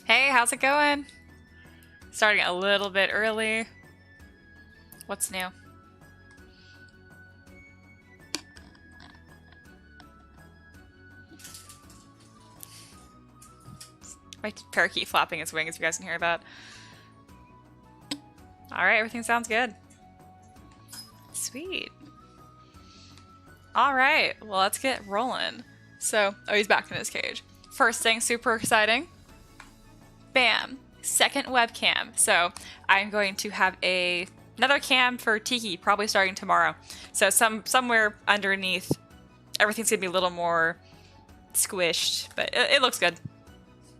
Hey, how's it going? Starting a little bit early. What's new? My parakeet flapping its wings, if you guys can hear that. Alright, everything sounds good. Sweet. Alright, well, let's get rolling. So, oh, he's back in his cage. First thing, super exciting. Bam! Second webcam. So, I'm going to have another cam for Tiki, probably starting tomorrow. So, somewhere underneath, everything's gonna be a little more squished, but it looks good.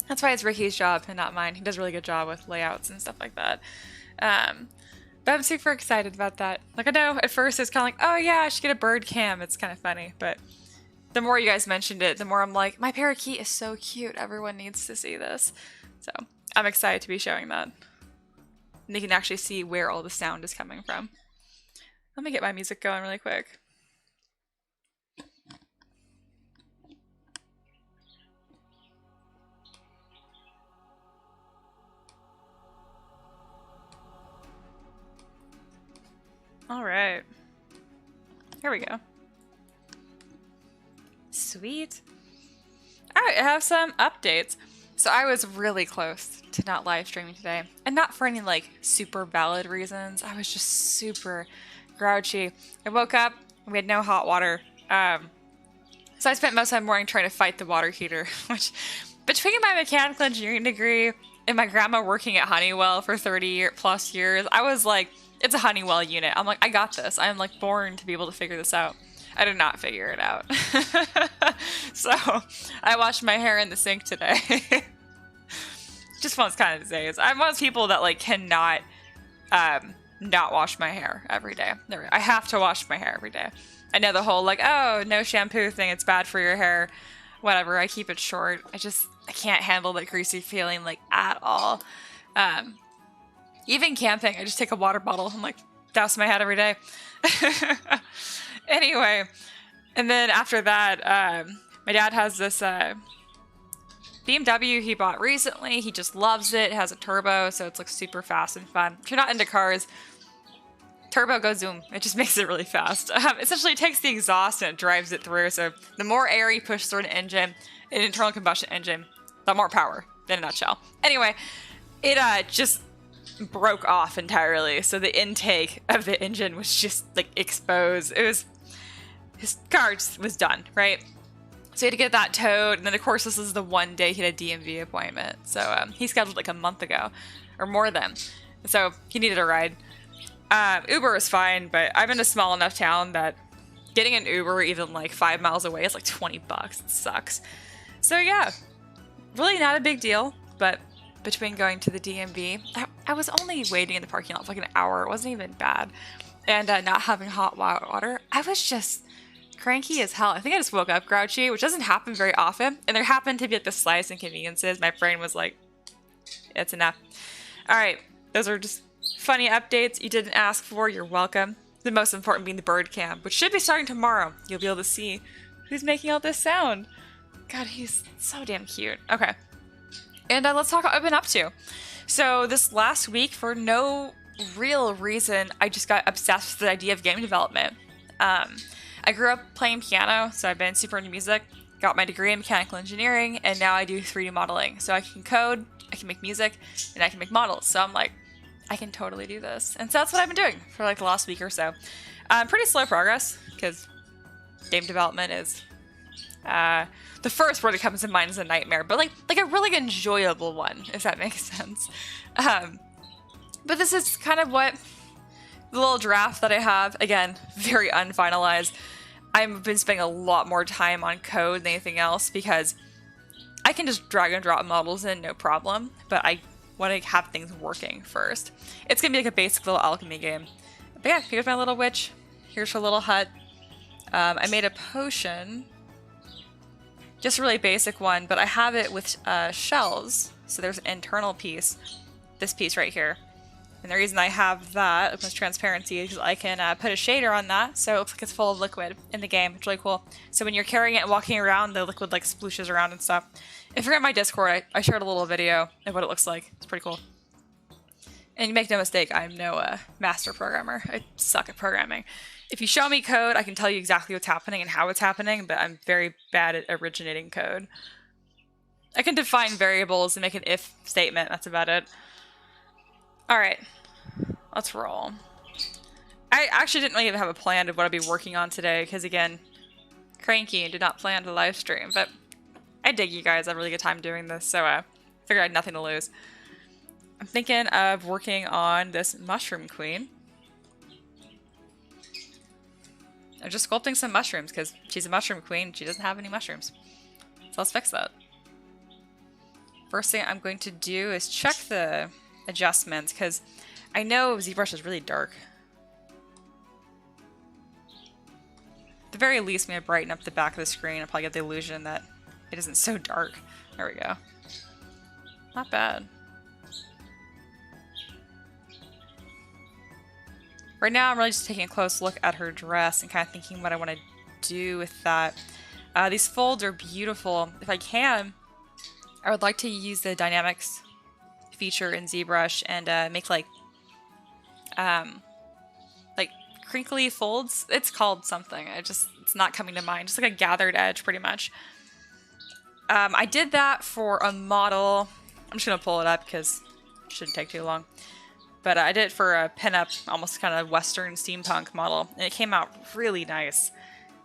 That's why it's Ricky's job and not mine. He does a really good job with layouts and stuff like that. But I'm super excited about that. Like, I know at first it's kind of like, oh yeah, I should get a bird cam. It's kind of funny, but the more you guys mentioned it, the more I'm like, my parakeet is so cute. Everyone needs to see this. So I'm excited to be showing that. And you can actually see where all the sound is coming from. Let me get my music going really quick. All right. Here we go. Sweet. All right, I have some updates. So I was really close to not live streaming today, and not for any like super valid reasons. I was just super grouchy. I woke up and we had no hot water. So I spent most of my morning trying to fight the water heater, which between my mechanical engineering degree and my grandma working at Honeywell for 30+ years, I was like, it's a Honeywell unit. I'm like, I got this. I'm like born to be able to figure this out. I did not figure it out. So I washed my hair in the sink today. Just one of those kind of days. I'm one of those people that like cannot not wash my hair every day. I have to wash my hair every day. I know the whole like, oh, no shampoo thing. It's bad for your hair. Whatever. I keep it short. I can't handle that greasy feeling like at all. Even camping, I just take a water bottle and like douse my head every day. Anyway, and then after that, my dad has this BMW he bought recently. He just loves it. It has a turbo, so it's like super fast and fun. If you're not into cars, turbo goes zoom. It just makes it really fast. Essentially, it takes the exhaust and it drives it through. So the more air you push through an internal combustion engine, the more power, in a nutshell. Anyway, it just broke off entirely. So the intake of the engine was just like exposed. His car was done, right? So he had to get that towed, and then of course this is the one day he had a DMV appointment. So he scheduled like a month ago, or more than. So he needed a ride. Uber is fine, but I'm in a small enough town that getting an Uber even like 5 miles away is like $20. It sucks. So yeah, really not a big deal, but between going to the DMV, I was only waiting in the parking lot for like an hour. It wasn't even bad. And not having hot water, I was just cranky as hell. I think I just woke up grouchy, which doesn't happen very often. And there happened to be like the slightest inconveniences. My brain was like, it's enough. All right, those are just funny updates you didn't ask for. You're welcome. The most important being the bird cam, which should be starting tomorrow. You'll be able to see who's making all this sound. God, he's so damn cute. Okay. And let's talk what I've been up to. So this last week, for no real reason, I just got obsessed with the idea of game development. I grew up playing piano, so I've been super into music, got my degree in mechanical engineering, and now I do 3D modeling. So I can code, I can make music, and I can make models. So I'm like, I can totally do this. And so that's what I've been doing for like the last week or so. Pretty slow progress, because game development is... the first word that comes to mind is a nightmare, but like a really enjoyable one, if that makes sense. But this is kind of what the little draft that I have, again, very unfinalized. I've been spending a lot more time on code than anything else because I can just drag and drop models in, no problem, but I want to have things working first. It's going to be like a basic little alchemy game. But yeah, here's my little witch. Here's her little hut. I made a potion. Just a really basic one, but I have it with shells. So there's an internal piece, this piece right here. And the reason I have that with transparency is I can put a shader on that, so it looks like it's full of liquid in the game. It's really cool. So when you're carrying it and walking around, the liquid like splooshes around and stuff. If you're in my Discord, I shared a little video of what it looks like. It's pretty cool. And make no mistake, I'm no master programmer. I suck at programming. If you show me code, I can tell you exactly what's happening and how it's happening, but I'm very bad at originating code. I can define variables and make an if statement. That's about it. All right, let's roll. I actually didn't really even have a plan of what I'd be working on today because, again, cranky and did not plan to live stream. But I dig you guys. I have a really good time doing this, so I figured I had nothing to lose. I'm thinking of working on this mushroom queen. I'm just sculpting some mushrooms because she's a mushroom queen. She doesn't have any mushrooms. So let's fix that. First thing I'm going to do is check the adjustments because I know ZBrush is really dark. At the very least, I'm going to brighten up the back of the screen. I'll probably get the illusion that it isn't so dark. There we go. Not bad. Right now, I'm really just taking a close look at her dress and kind of thinking what I want to do with that. These folds are beautiful. If I can, I would like to use the dynamics feature in ZBrush and make like crinkly folds. It's called something. It's not coming to mind. Just like a gathered edge, pretty much. I did that for a model. I'm just gonna pull it up because it shouldn't take too long. But I did it for a pinup, almost kind of Western steampunk model, and it came out really nice.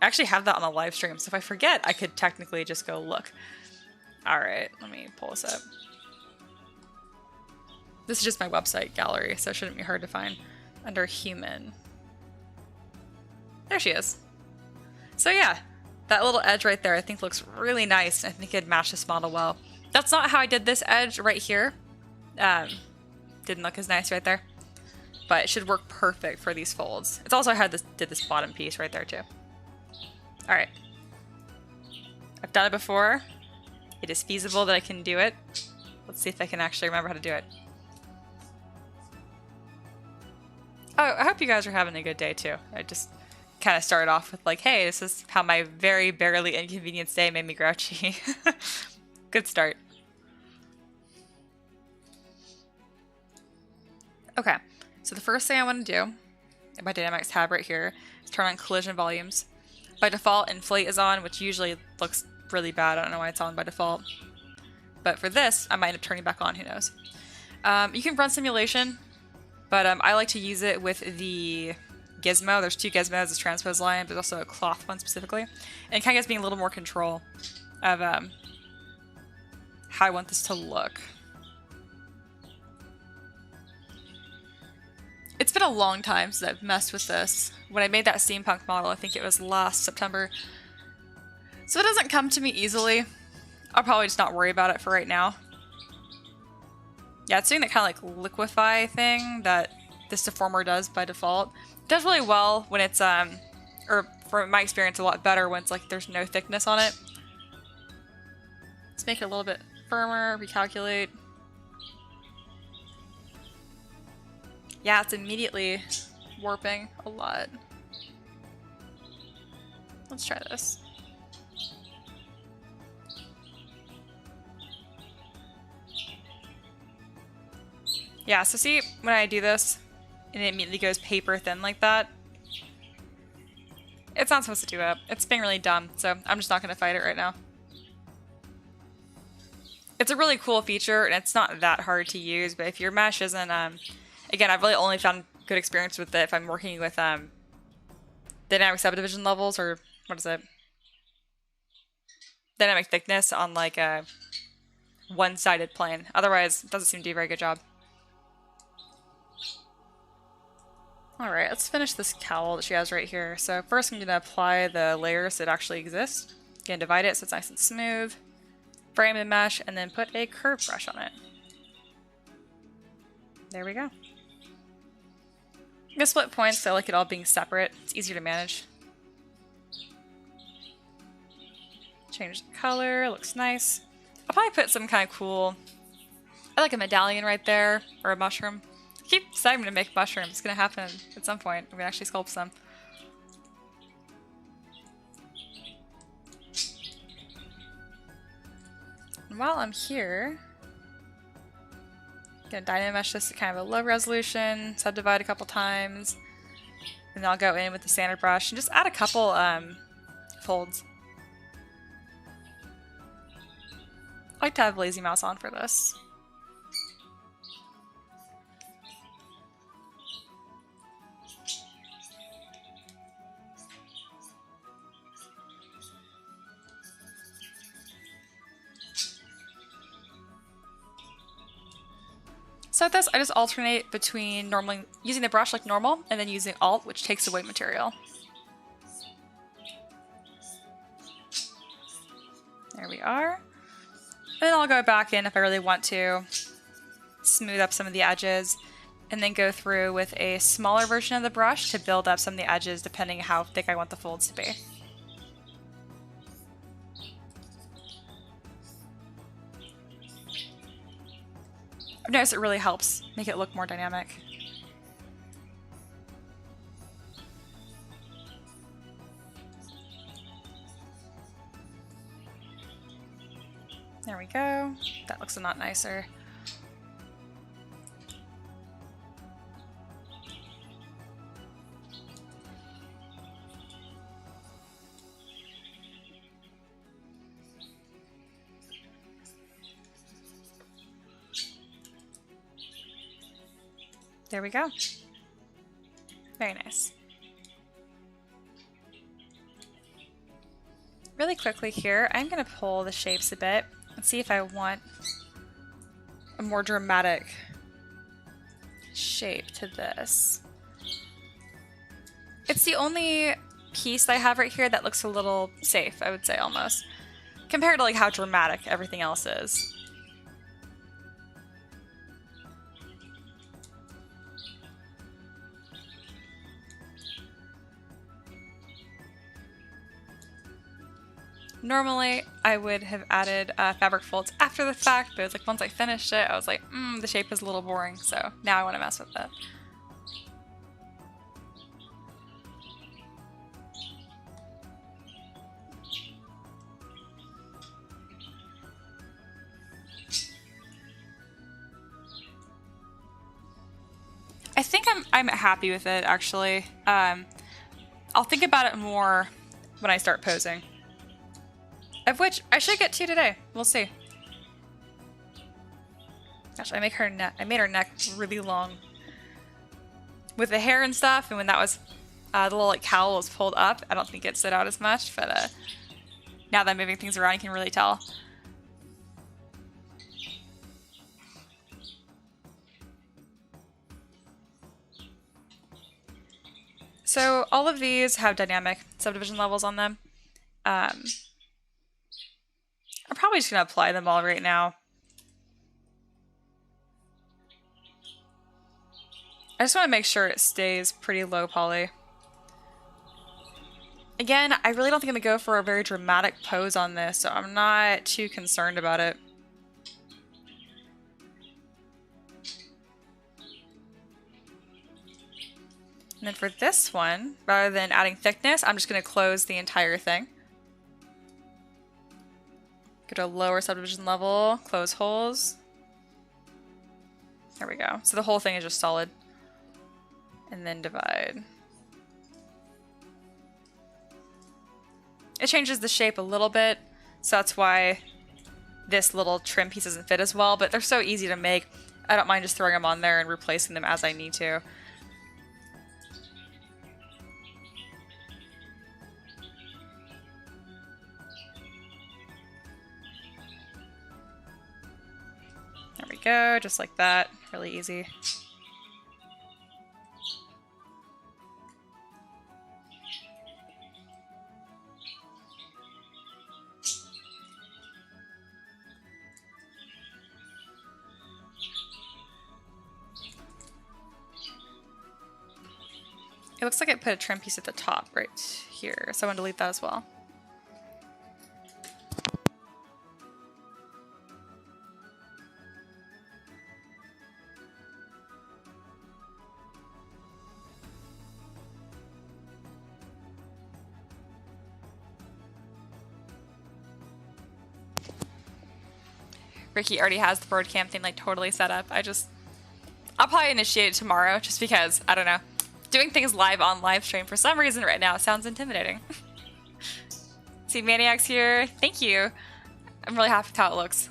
I actually have that on the live stream, so if I forget, I could technically just go look. Alright, let me pull this up. This is just my website gallery, so it shouldn't be hard to find. Under human. There she is. So yeah, that little edge right there I think looks really nice. I think it'd match this model well. That's not how I did this edge right here. Didn't look as nice right there, but it should work perfect for these folds. It's also how I did this bottom piece right there too. All right, I've done it before. It is feasible that I can do it. Let's see if I can actually remember how to do it. Oh, I hope you guys are having a good day too. I just kind of started off with like, hey, this is how my very barely inconvenienced day made me grouchy. Good start. Okay, so the first thing I want to do in my dynamics tab right here is turn on collision volumes. By default, inflate is on, which usually looks really bad. I don't know why it's on by default. But for this, I might end up turning back on, who knows. You can run simulation, but I like to use it with the gizmo. There's two gizmos, this transpose line, but also a cloth one specifically. And it kind of gives me a little more control of how I want this to look. It's been a long time since I've messed with this. When I made that steampunk model, I think it was last September. So it doesn't come to me easily. I'll probably just not worry about it for right now. Yeah, it's doing that kind of like liquefy thing that this deformer does by default. It does really well when it's, or from my experience, a lot better when it's like there's no thickness on it. Let's make it a little bit firmer, recalculate. Yeah, it's immediately warping a lot. Let's try this. Yeah, so see, when I do this, and it immediately goes paper thin like that, it's not supposed to do that. It's being really dumb, so I'm just not going to fight it right now. It's a really cool feature, and it's not that hard to use, but if your mesh isn't, again, I've really only found good experience with it if I'm working with dynamic subdivision levels, or what is it? Dynamic thickness on like a one-sided plane. Otherwise, it doesn't seem to do a very good job. Alright, let's finish this cowl that she has right here. So first I'm going to apply the layers that actually exist. Again, divide it so it's nice and smooth. Frame the mesh, and then put a curve brush on it. There we go. I'm going to split points so I like it all being separate. It's easier to manage. Change the color, looks nice. I'll probably put some kind of cool, I like a medallion right there, or a mushroom. I keep deciding to make mushrooms. It's going to happen at some point. I'm going to actually sculpt some. And while I'm here, I'm gonna Dynamesh this to kind of a low resolution, subdivide a couple times, and then I'll go in with the standard brush and just add a couple folds. I like to have Lazy Mouse on for this. So with this, I just alternate between normally using the brush like normal and then using Alt, which takes away material. There we are. And then I'll go back in if I really want to, smooth up some of the edges, and then go through with a smaller version of the brush to build up some of the edges depending on how thick I want the folds to be. I've noticed it really helps make it look more dynamic. There we go. That looks a lot nicer. There we go. Very nice. Really quickly here, I'm going to pull the shapes a bit and see if I want a more dramatic shape to this. It's the only piece that I have right here that looks a little safe, I would say, almost, compared to like how dramatic everything else is. Normally, I would have added fabric folds after the fact, but it was like once I finished it, I was like, the shape is a little boring, so now I want to mess with it. I think I'm happy with it, actually. I'll think about it more when I start posing. Of which I should get to today. We'll see. Gosh, I made her neck really long with the hair and stuff, and when that was the little like cowl was pulled up, I don't think it stood out as much. But now that I'm moving things around, you can really tell. So all of these have dynamic subdivision levels on them. I'm probably just going to apply them all right now. I just want to make sure it stays pretty low poly. Again, I really don't think I'm going to go for a very dramatic pose on this, so I'm not too concerned about it. And then for this one, rather than adding thickness, I'm just going to close the entire thing. Go to a lower subdivision level, close holes. There we go. So the whole thing is just solid. And then divide. It changes the shape a little bit, so that's why this little trim piece doesn't fit as well, but they're so easy to make. I don't mind just throwing them on there and replacing them as I need to. There we go, just like that. Really easy. It looks like I put a trim piece at the top right here, so I want to delete that as well. Ricky already has the board cam thing like totally set up. I'll probably initiate it tomorrow just because, I don't know. Doing things live on live stream for some reason right now sounds intimidating. See, Maniac's here. Thank you. I'm really happy with how it looks.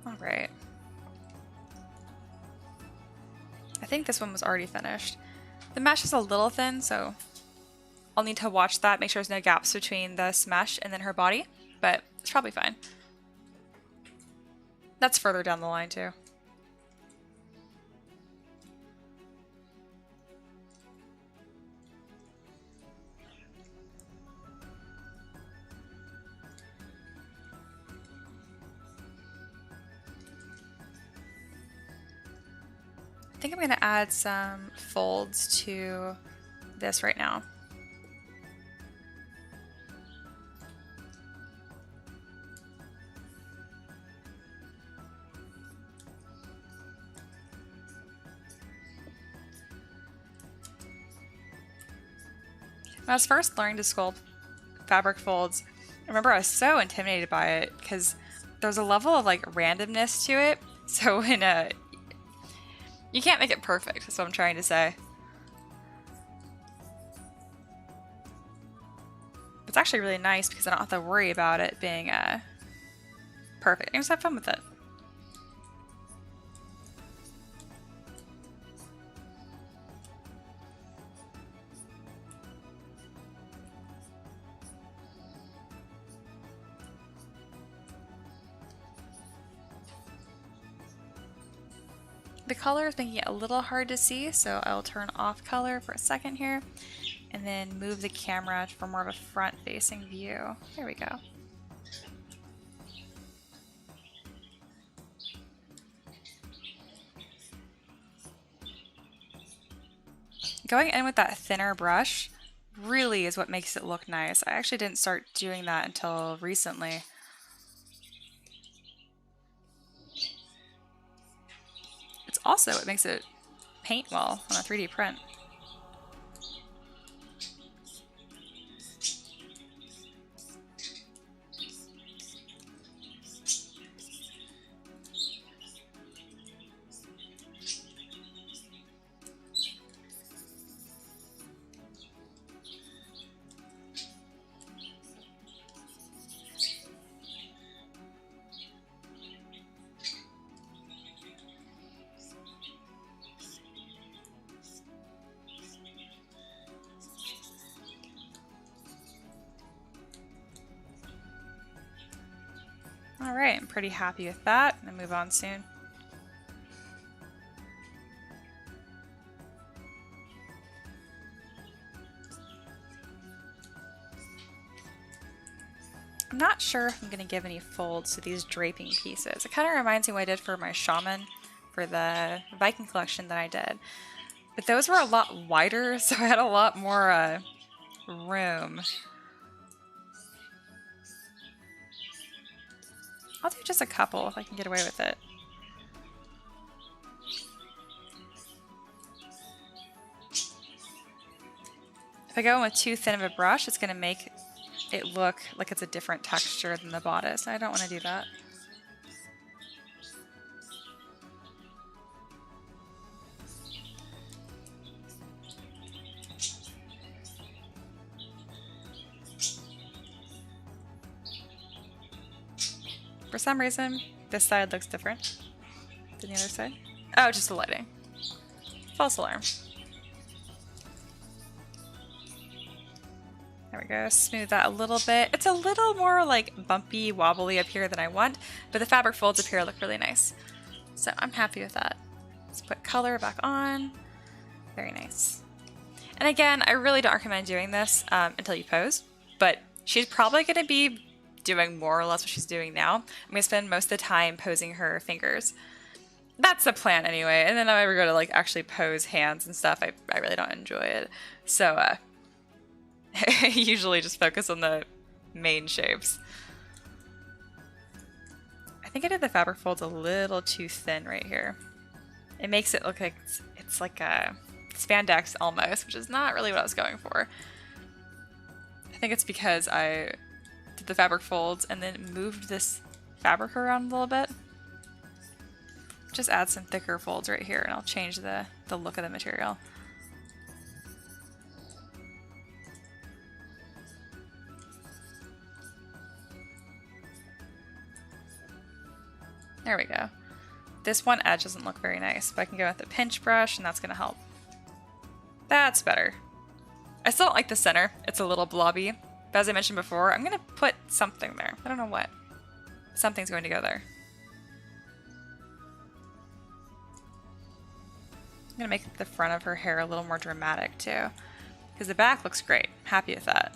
Alright. I think this one was already finished. The mesh is a little thin, so I'll need to watch that, make sure there's no gaps between this mesh and then her body, but it's probably fine. That's further down the line too. I think I'm going to add some folds to this right now. When I was first learning to sculpt fabric folds, I remember I was so intimidated by it because there's a level of like randomness to it. So when you can't make it perfect, that's what I'm trying to say. It's actually really nice because I don't have to worry about it being perfect. I can just have fun with it. The color is making it a little hard to see, so I'll turn off color for a second here, and then move the camera for more of a front-facing view. There we go. Going in with that thinner brush really is what makes it look nice. I actually didn't start doing that until recently. Also, it makes it paint well on a 3D print. Alright, I'm pretty happy with that. I'm gonna move on soon. I'm not sure if I'm going to give any folds to these draping pieces. It kind of reminds me of what I did for my shaman for the Viking collection that I did. But those were a lot wider, so I had a lot more room. I'll do just a couple if I can get away with it. If I go in with too thin of a brush, it's going to make it look like it's a different texture than the bodice. I don't want to do that. For some reason, this side looks different than the other side. Oh, just the lighting. False alarm. There we go, smooth that a little bit. It's a little more like bumpy, wobbly up here than I want, but the fabric folds up here look really nice. So I'm happy with that. Let's put color back on. Very nice. And again, I really don't recommend doing this until you pose, but she's probably going to be doing more or less what she's doing now. I'm going to spend most of the time posing her fingers. That's the plan anyway, and then if I ever go to like actually pose hands and stuff, I really don't enjoy it. So I usually just focus on the main shapes. I think I did the fabric folds a little too thin right here. It makes it look like it's like a spandex almost, which is not really what I was going for. I think it's because I did the fabric folds, and then moved this fabric around a little bit. Just add some thicker folds right here, and I'll change the look of the material. There we go. This one edge doesn't look very nice, but I can go with the pinch brush, and that's going to help. That's better. I still don't like the center. It's a little blobby. But as I mentioned before, I'm going to put something there. I don't know what. Something's going to go there. I'm going to make the front of her hair a little more dramatic too. Because the back looks great. I'm happy with that.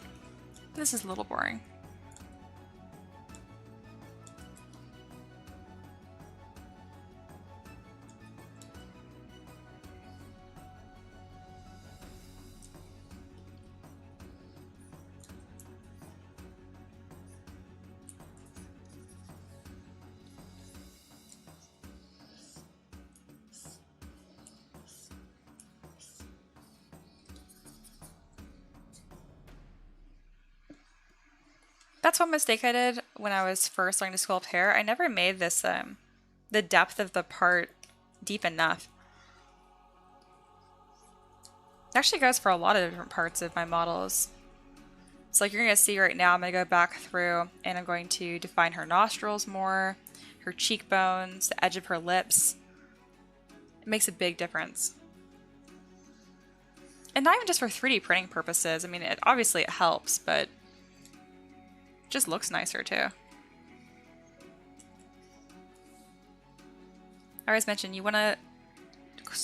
This is a little boring. That's one mistake I did when I was first learning to sculpt hair. I never made this, the depth of the part deep enough. It actually goes for a lot of different parts of my models. So like you're going to see right now, I'm going to go back through and I'm going to define her nostrils more, her cheekbones, the edge of her lips. It makes a big difference. And not even just for 3D printing purposes. I mean, obviously it helps, but just looks nicer too. I always mention you want to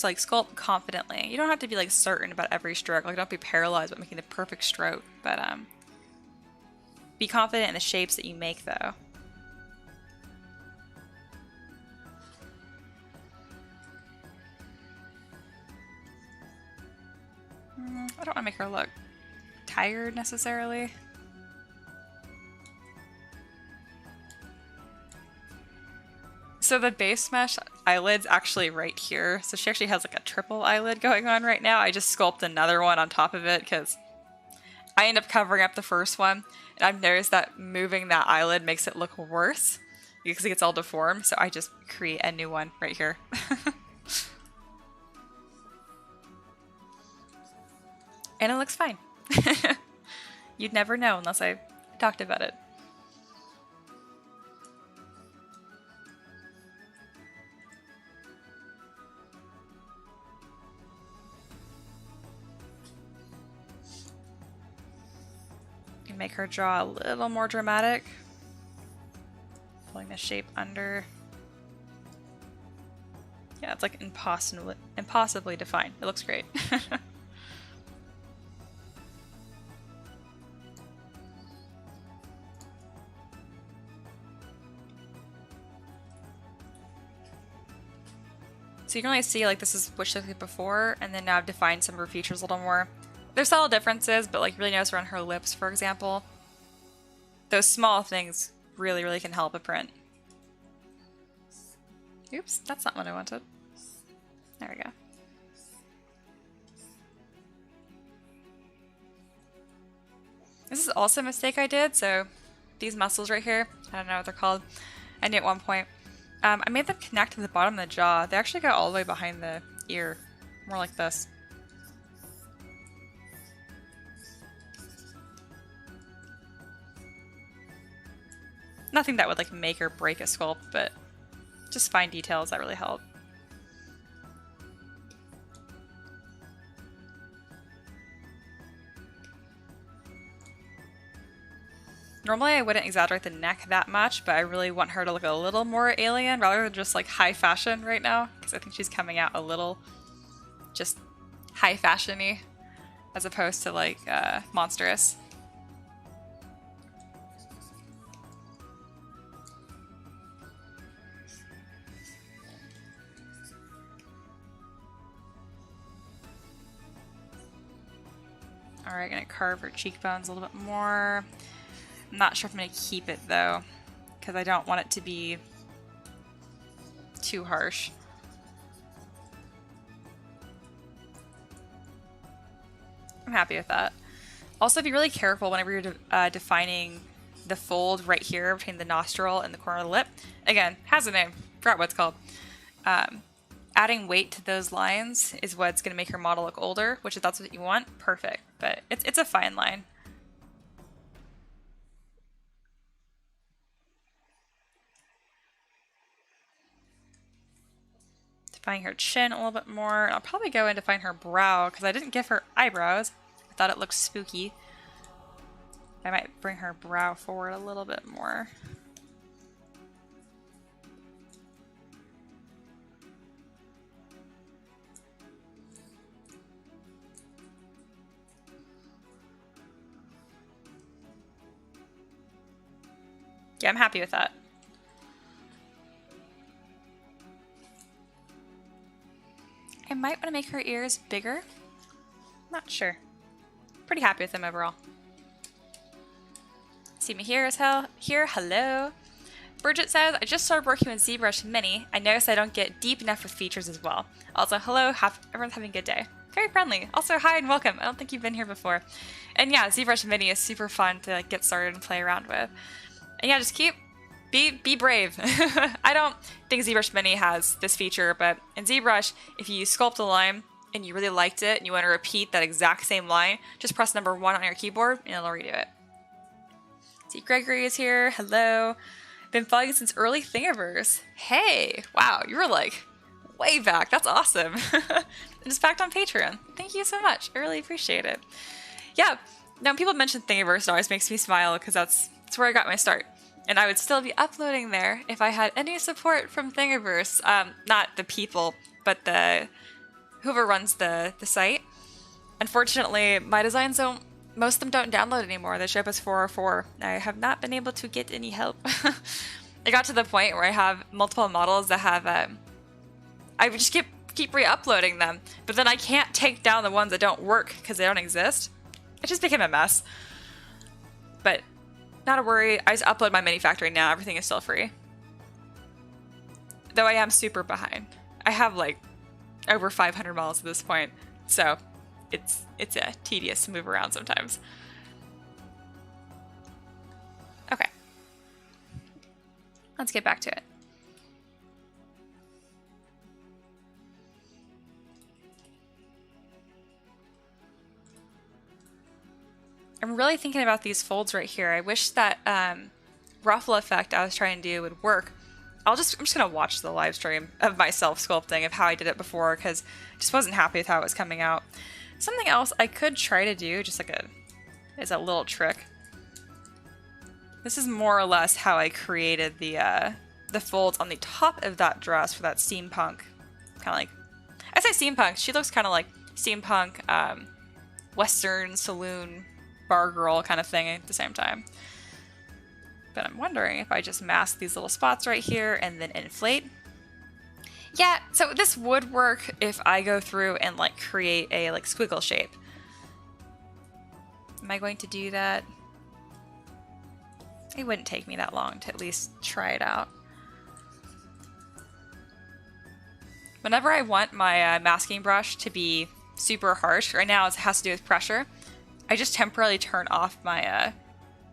like sculpt confidently. You don't have to be like certain about every stroke. Like don't be paralyzed by making the perfect stroke, but be confident in the shapes that you make though. I don't want to make her look tired necessarily. So the base mesh eyelid's actually right here. So she actually has like a triple eyelid going on right now. I just sculpted another one on top of it because I end up covering up the first one. And I've noticed that moving that eyelid makes it look worse because it gets all deformed. So I just create a new one right here. And it looks fine. You'd never know unless I talked about it. Make her draw a little more dramatic. Pulling the shape under. Yeah, it's like impossibly defined. It looks great. So you can really see like this is what she looked like before, and then now I've defined some of her features a little more. There's subtle differences, but like really notice around her lips, for example. Those small things really, really can help a print. Oops, that's not what I wanted. There we go. This is also a mistake I did, so these muscles right here, I don't know what they're called. I knew at one point. I made them connect to the bottom of the jaw. They actually go all the way behind the ear, more like this. Nothing that would like make or break a sculpt, but just fine details that really help. Normally I wouldn't exaggerate the neck that much, but I really want her to look a little more alien rather than just like high fashion right now, because I think she's coming out a little just high fashion-y as opposed to like monstrous. Alright, gonna carve her cheekbones a little bit more. I'm not sure if I'm gonna keep it though, because I don't want it to be too harsh. I'm happy with that. Also, be really careful whenever you're defining the fold right here between the nostril and the corner of the lip. Again, has a name. Forgot what it's called. Adding weight to those lines is what's going to make your model look older, which if that's what you want, perfect. But it's a fine line. Define her chin a little bit more. I'll probably go in to find her brow because I didn't give her eyebrows. I thought it looked spooky. I might bring her brow forward a little bit more. Yeah, I'm happy with that. I might want to make her ears bigger. Not sure. Pretty happy with them overall. See me here as hell. Here, hello. Bridget says, I just started working with ZBrush Mini. I noticed I don't get deep enough with features as well. Also, hello, everyone's having a good day. Very friendly. Also, hi and welcome. I don't think you've been here before. And yeah, ZBrush Mini is super fun to like, get started and play around with. And yeah, just be brave. I don't think ZBrush Mini has this feature, but in ZBrush, if you sculpt a line and you really liked it and you want to repeat that exact same line, just press number 1 on your keyboard and it'll redo it. See, Gregory is here. Hello. Been following you since early Thingiverse. Hey, wow, you were like way back. That's awesome. And it's back on Patreon. Thank you so much. I really appreciate it. Yeah, now when people mention Thingiverse, it always makes me smile because that's where I got my start. And I would still be uploading there if I had any support from Thingiverse. Not the people, but whoever runs the site. Unfortunately, my designs most of them don't download anymore. They show up as 404. I have not been able to get any help. I got to the point where I have multiple models that have, I would just keep re-uploading them, but then I can't take down the ones that don't work because they don't exist. It just became a mess. But not a worry, I just upload my mini factory now. Everything is still free. Though I am super behind. I have like over 500 models at this point, so it's tedious to move around sometimes. Okay. Let's get back to it. I'm really thinking about these folds right here. I wish that ruffle effect I was trying to do would work. I'm just gonna watch the live stream of myself sculpting of how I did it before because I just wasn't happy with how it was coming out. Something else I could try to do, just like is a little trick. This is more or less how I created the folds on the top of that dress for that steampunk, kind of like, I say steampunk, she looks kind of like steampunk, Western saloon bar girl kind of thing at the same time. But I'm wondering if I just mask these little spots right here and then inflate. Yeah, so this would work if I go through and like create a like squiggle shape. Am I going to do that? It wouldn't take me that long to at least try it out. Whenever I want my masking brush to be super harsh, right now it has to do with pressure, I just temporarily turn off my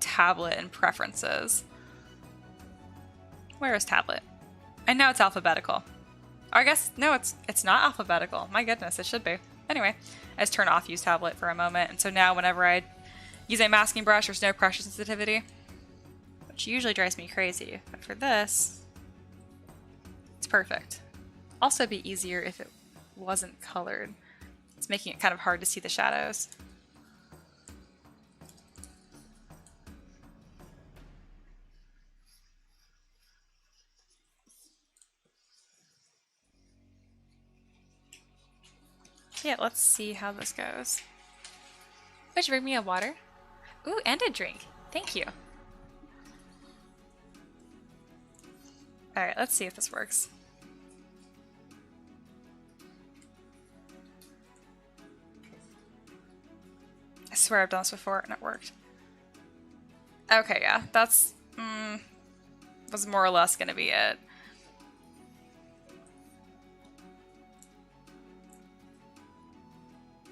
tablet and preferences. Where is tablet? I know it's alphabetical. Or I guess, no, it's not alphabetical. My goodness, it should be. Anyway, I just turn off use tablet for a moment, and so now whenever I use a masking brush, there's no pressure sensitivity, which usually drives me crazy. But for this, it's perfect. Also be easier if it wasn't colored. It's making it kind of hard to see the shadows. Yeah, let's see how this goes. Would you bring me a water? Ooh, and a drink. Thank you. Alright, let's see if this works. I swear I've done this before and it worked. Okay, yeah, that's was more or less gonna be it.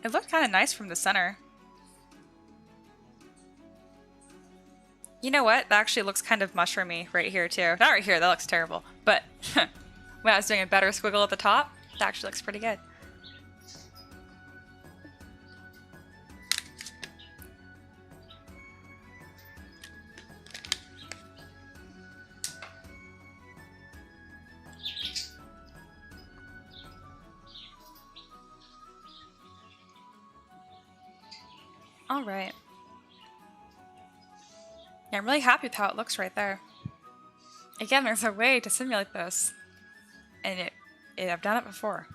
It looked kind of nice from the center. You know what? That actually looks kind of mushroomy right here too. Not right here, that looks terrible. But when I was doing a better squiggle at the top, that actually looks pretty good. All right. Yeah, I'm really happy with how it looks right there. Again, there's a way to simulate this, and I've done it before.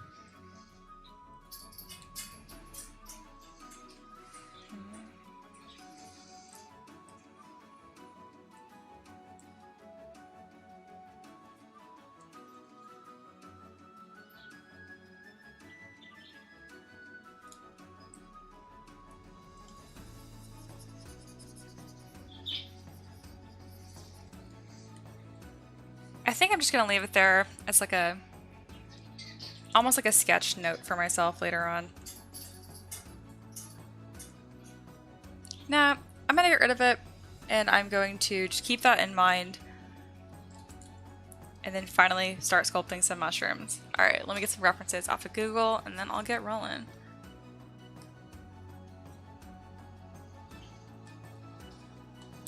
I think I'm just gonna leave it there as like a, almost like a sketch note for myself later on. Nah, I'm gonna get rid of it, and I'm going to just keep that in mind, and then finally start sculpting some mushrooms. Alright, let me get some references off of Google, and then I'll get rolling.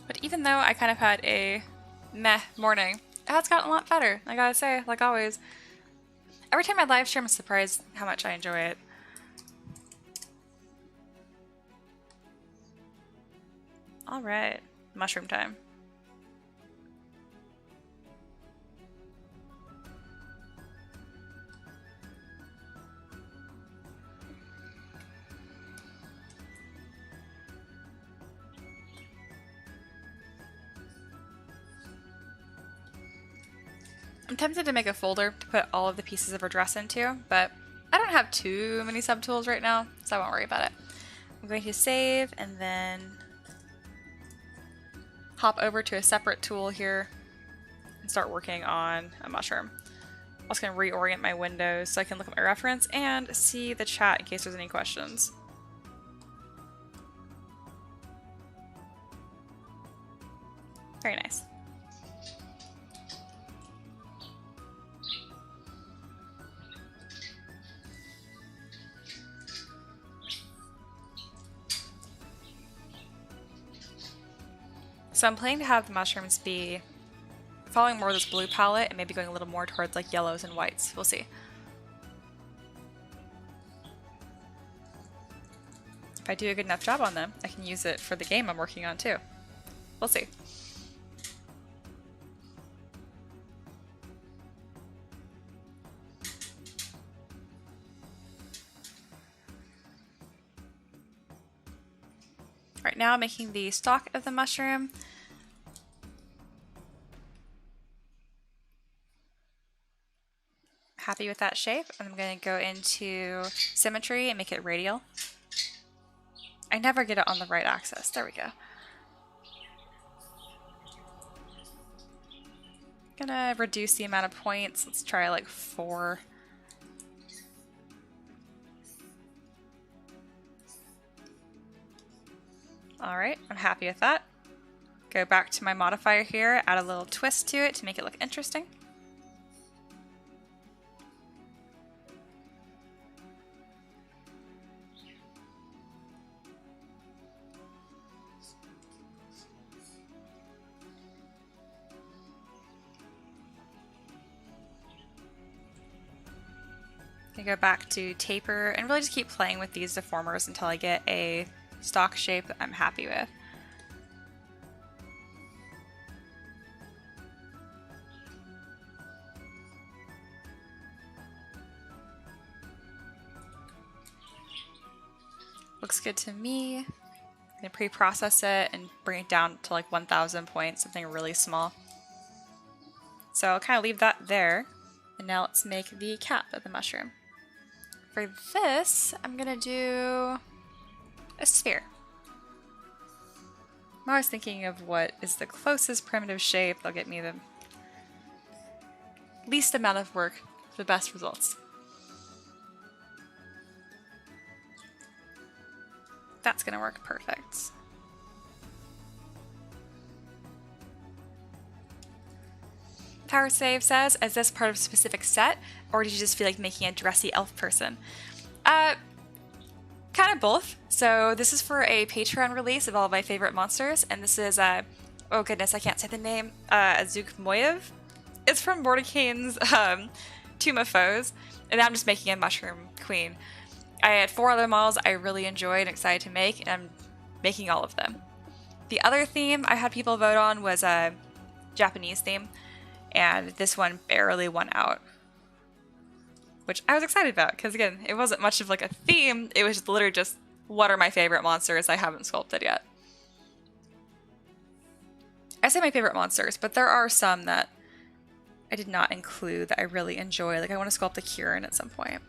But even though I kind of had a meh morning, it has gotten a lot better, I gotta say, like always. Every time I live stream, I'm surprised how much I enjoy it. Alright, mushroom time. I'm tempted to make a folder to put all of the pieces of her dress into, but I don't have too many subtools right now, so I won't worry about it. I'm going to save and then hop over to a separate tool here and start working on a mushroom. I'm also going to reorient my windows so I can look at my reference and see the chat in case there's any questions. Very nice. So I'm planning to have the mushrooms be following more of this blue palette and maybe going a little more towards like yellows and whites. We'll see. If I do a good enough job on them, I can use it for the game I'm working on too. We'll see. Right now I'm making the stalk of the mushroom. Happy with that shape. I'm going to go into symmetry and make it radial. I never get it on the right axis. There we go. Gonna reduce the amount of points. Let's try like 4. Alright, I'm happy with that. Go back to my modifier here, add a little twist to it to make it look interesting. I go back to taper and really just keep playing with these deformers until I get a stock shape that I'm happy with. Looks good to me. I'm gonna pre-process it and bring it down to like 1,000 points, something really small. So I'll kind of leave that there. And now let's make the cap of the mushroom. For this, I'm gonna do a sphere. I'm always thinking of what is the closest primitive shape that'll get me the least amount of work for the best results. That's gonna work perfect. Power Save says, is this part of a specific set, or did you just feel like making a dressy elf person? Kind of both. So this is for a Patreon release of all of my favorite monsters, and this is, oh goodness, I can't say the name, Azuk Moyev. It's from Mordekain's Tomb of Foes, and I'm just making a Mushroom Queen. I had 4 other models I really enjoyed and excited to make, and I'm making all of them. The other theme I had people vote on was a Japanese theme, and this one barely won out, which I was excited about because, again, it wasn't much of like a theme. It was just literally just what are my favorite monsters I haven't sculpted yet. I say my favorite monsters, but there are some that I did not include that I really enjoy. Like I want to sculpt the Kieran at some point.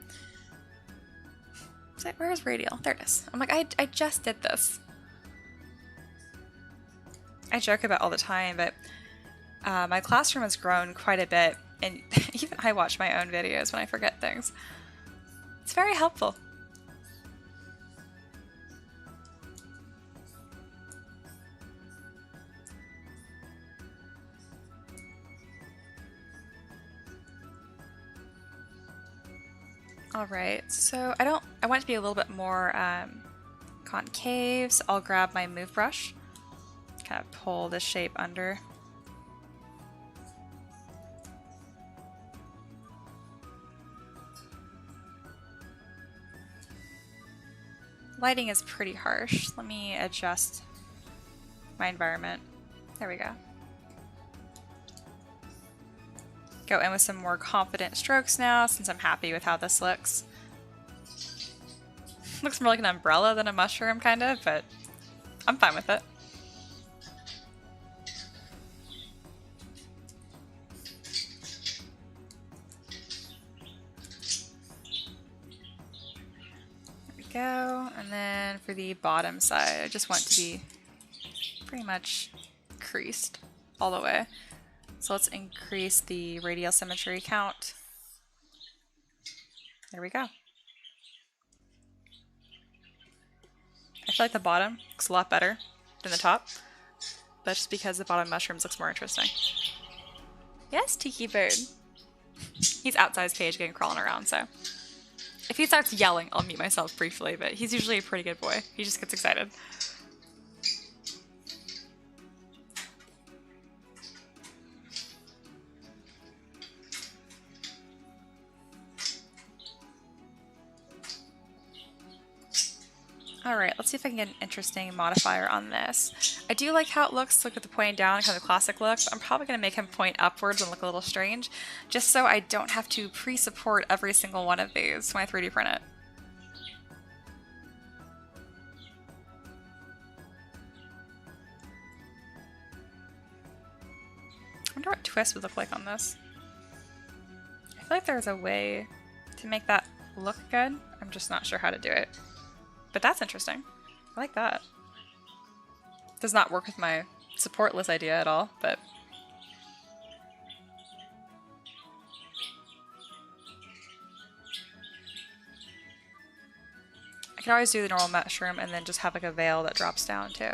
So where's Radial? There it is. I'm like, I just did this. I joke about it all the time, but my classroom has grown quite a bit, and even I watch my own videos when I forget things. It's very helpful. Alright, so I want it to be a little bit more concave, so I'll grab my move brush, kind of pull the shape under. Lighting is pretty harsh. Let me adjust my environment. There we go. Go in with some more confident strokes now, since I'm happy with how this looks. Looks more like an umbrella than a mushroom, kind of, but I'm fine with it. There we go. And then for the bottom side, I just want it to be pretty much creased all the way. So let's increase the radial symmetry count. There we go. I feel like the bottom looks a lot better than the top. That's just because the bottom mushrooms looks more interesting. Yes, Tiki Bird. He's outside his cage getting crawling around, so. If he starts yelling, I'll mute myself briefly, but he's usually a pretty good boy. He just gets excited. Alright, let's see if I can get an interesting modifier on this. I do like how it looks, look at the pointing down, kind of the classic look. I'm probably going to make him point upwards and look a little strange, just so I don't have to pre-support every single one of these when I 3D print it. I wonder what twist would look like on this. I feel like there's a way to make that look good. I'm just not sure how to do it. But that's interesting. I like that. Does not work with my support list idea at all, but I can always do the normal mushroom and then just have like a veil that drops down too.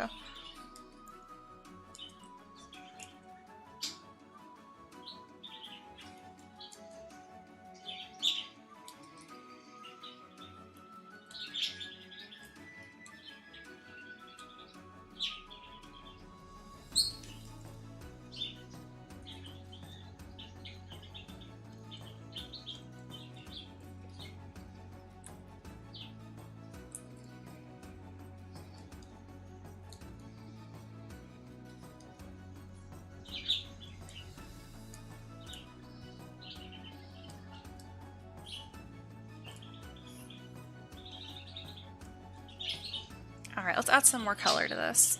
Alright, let's add some more color to this.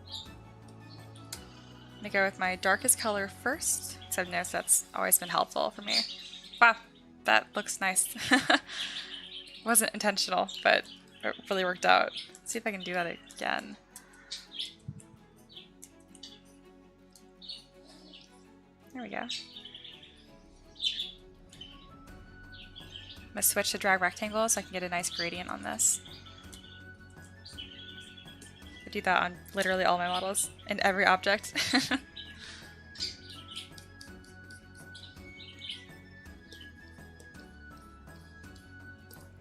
I'm gonna go with my darkest color first, because I've noticed that's always been helpful for me. Wow, that looks nice. Wasn't intentional, but it really worked out. Let's see if I can do that again. There we go. I'm gonna switch to drag rectangle so I can get a nice gradient on this. I do that on literally all my models and every object.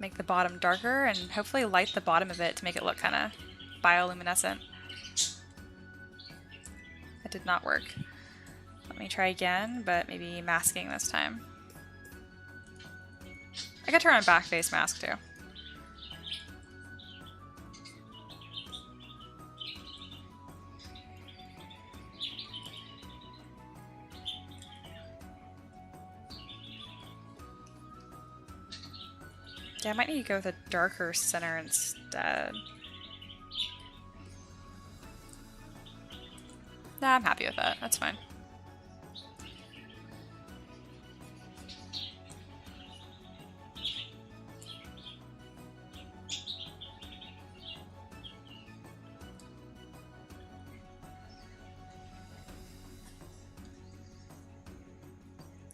make the bottom darker and hopefully light the bottom of it to make it look kind of bioluminescent. That did not work. Let me try again, but maybe masking this time. I could turn on back face mask too. Yeah, I might need to go with a darker center instead. Nah, I'm happy with that. That's fine.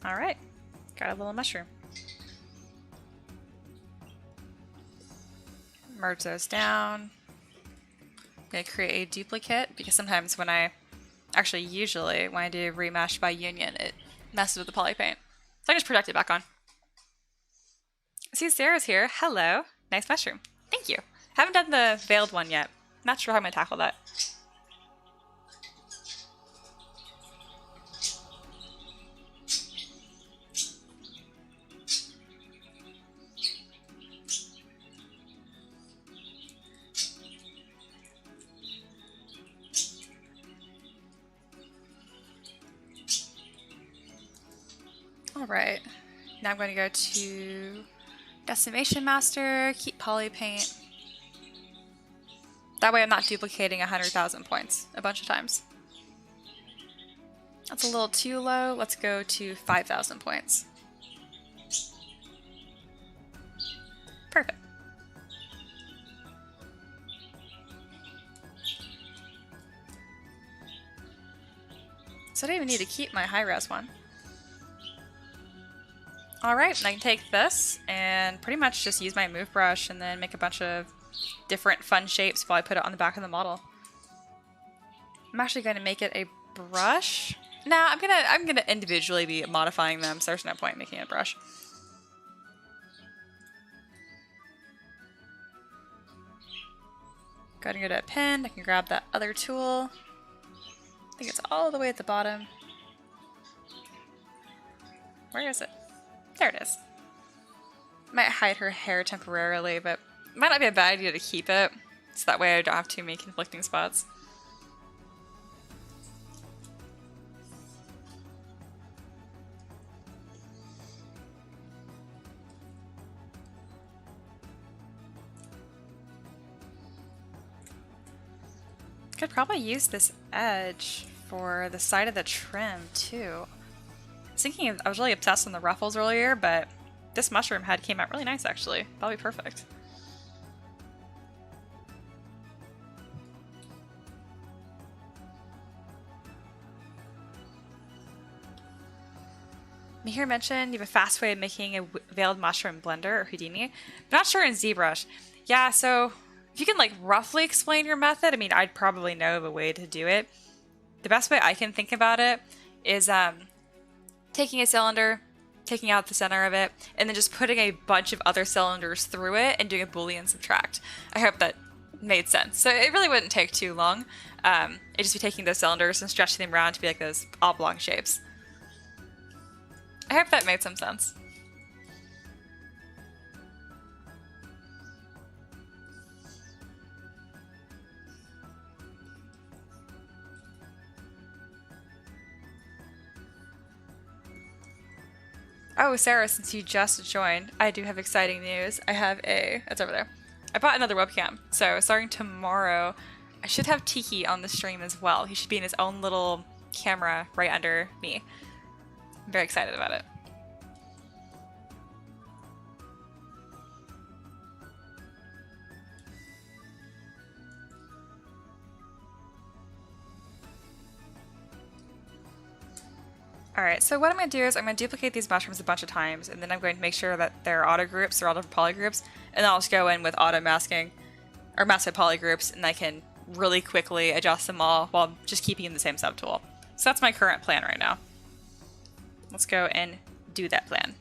All right, got a little mushroom. Merge those down. I'm gonna create a duplicate because sometimes when usually when I do remesh by union, it messes with the poly paint. So I just project it back on. See, Sarah's here. Hello. Nice mushroom. Thank you. Haven't done the veiled one yet. Not sure how I'm gonna tackle that. Alright, now I'm going to go to Decimation Master, keep Poly Paint. That way I'm not duplicating 100,000 points a bunch of times. That's a little too low. Let's go to 5,000 points. Perfect. So I don't even need to keep my high-res one. Alright, and I can take this and pretty much just use my move brush and then make a bunch of different fun shapes while I put it on the back of the model. I'm actually going to make it a brush. Nah, I'm gonna individually be modifying them, so there's no point in making it a brush. Go ahead and go to a pen. I can grab that other tool. I think it's all the way at the bottom. Where is it? There it is. Might hide her hair temporarily, but it might not be a bad idea to keep it, so that way I don't have too many conflicting spots. Could probably use this edge for the side of the trim too. I was really obsessed with the ruffles earlier, but this mushroom head came out really nice actually. That'll be perfect. Mihir mentioned you have a fast way of making a veiled mushroom blender or Houdini. I'm not sure in ZBrush. Yeah, so if you can like roughly explain your method, I mean, I'd probably know of a way to do it. The best way I can think about it is taking a cylinder, taking out the center of it, and then just putting a bunch of other cylinders through it and doing a Boolean subtract. I hope that made sense. So it really wouldn't take too long. It'd just be taking those cylinders and stretching them around to be like those oblong shapes. I hope that made some sense. Oh, Sarah, since you just joined, I do have exciting news. It's over there. I bought another webcam. So starting tomorrow, I should have Tiki on the stream as well. He should be in his own little camera right under me. I'm very excited about it. Alright, so what I'm going to do is I'm going to duplicate these mushrooms a bunch of times, and then I'm going to make sure that they're auto groups, they're all different poly groups, and then I'll just go in with auto masking, or mask poly groups, and I can really quickly adjust them all while just keeping in the same subtool. So that's my current plan right now. Let's go and do that plan.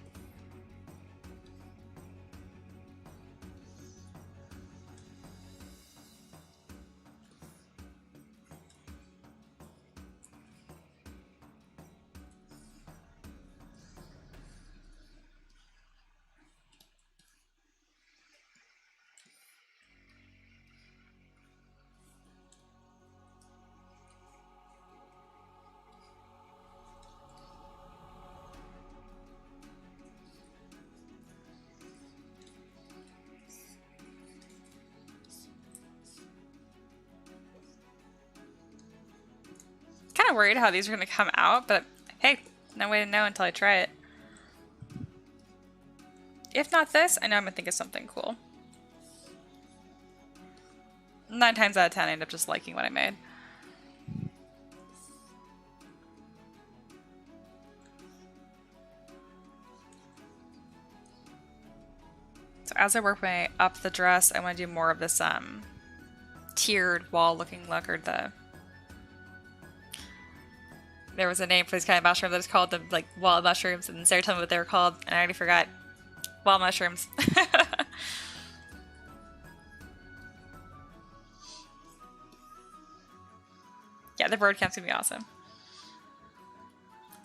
kind of worried how these are going to come out, but hey, no way to know until I try it. If not this, I know I'm going to think of something cool. 9 times out of 10, I end up just liking what I made. So as I work my way up the dress, I want to do more of this tiered wall looking look, or there was a name for this kind of mushroom that was called the like wall mushrooms, and Sarah told me what they were called, and I already forgot. Wall mushrooms. Yeah, the road camp's gonna be awesome.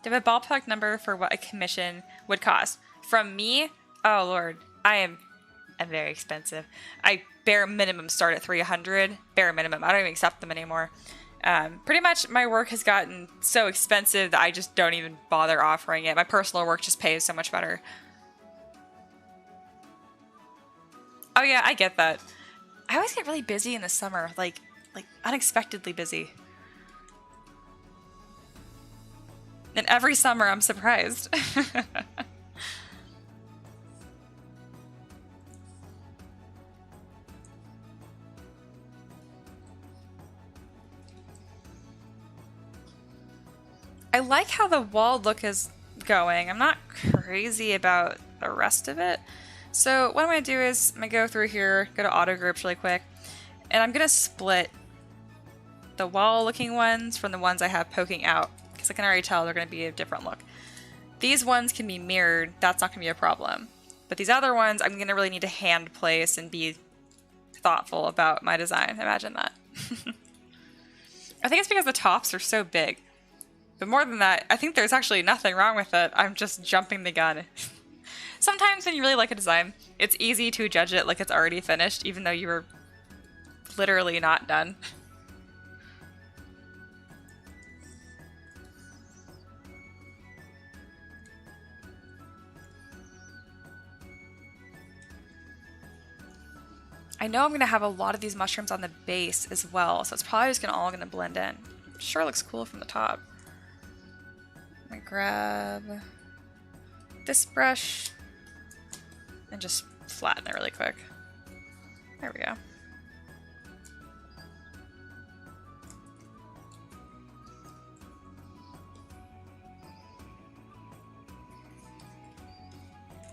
Do you have a ballpark number for what a commission would cost? From me? Oh lord, I'm very expensive. I bare minimum start at 300. Bare minimum. I don't even accept them anymore. Pretty much my work has gotten so expensive that I just don't even bother offering it. My personal work just pays so much better. Oh yeah, I get that. I always get really busy in the summer, like unexpectedly busy. And every summer I'm surprised. I like how the wall look is going. I'm not crazy about the rest of it. So what I'm going to do is I'm going to go through here, go to auto groups really quick, and I'm going to split the wall looking ones from the ones I have poking out, because I can already tell they're going to be a different look. These ones can be mirrored, that's not going to be a problem. But these other ones I'm going to really need to hand place and be thoughtful about my design. Imagine that. I think it's because the tops are so big. But more than that, I think there's actually nothing wrong with it. I'm just jumping the gun. Sometimes when you really like a design, it's easy to judge it like it's already finished, even though you were literally not done. I know I'm going to have a lot of these mushrooms on the base as well, so it's probably just all going to blend in. Sure looks cool from the top. I'm going to grab this brush and just flatten it really quick. There we go.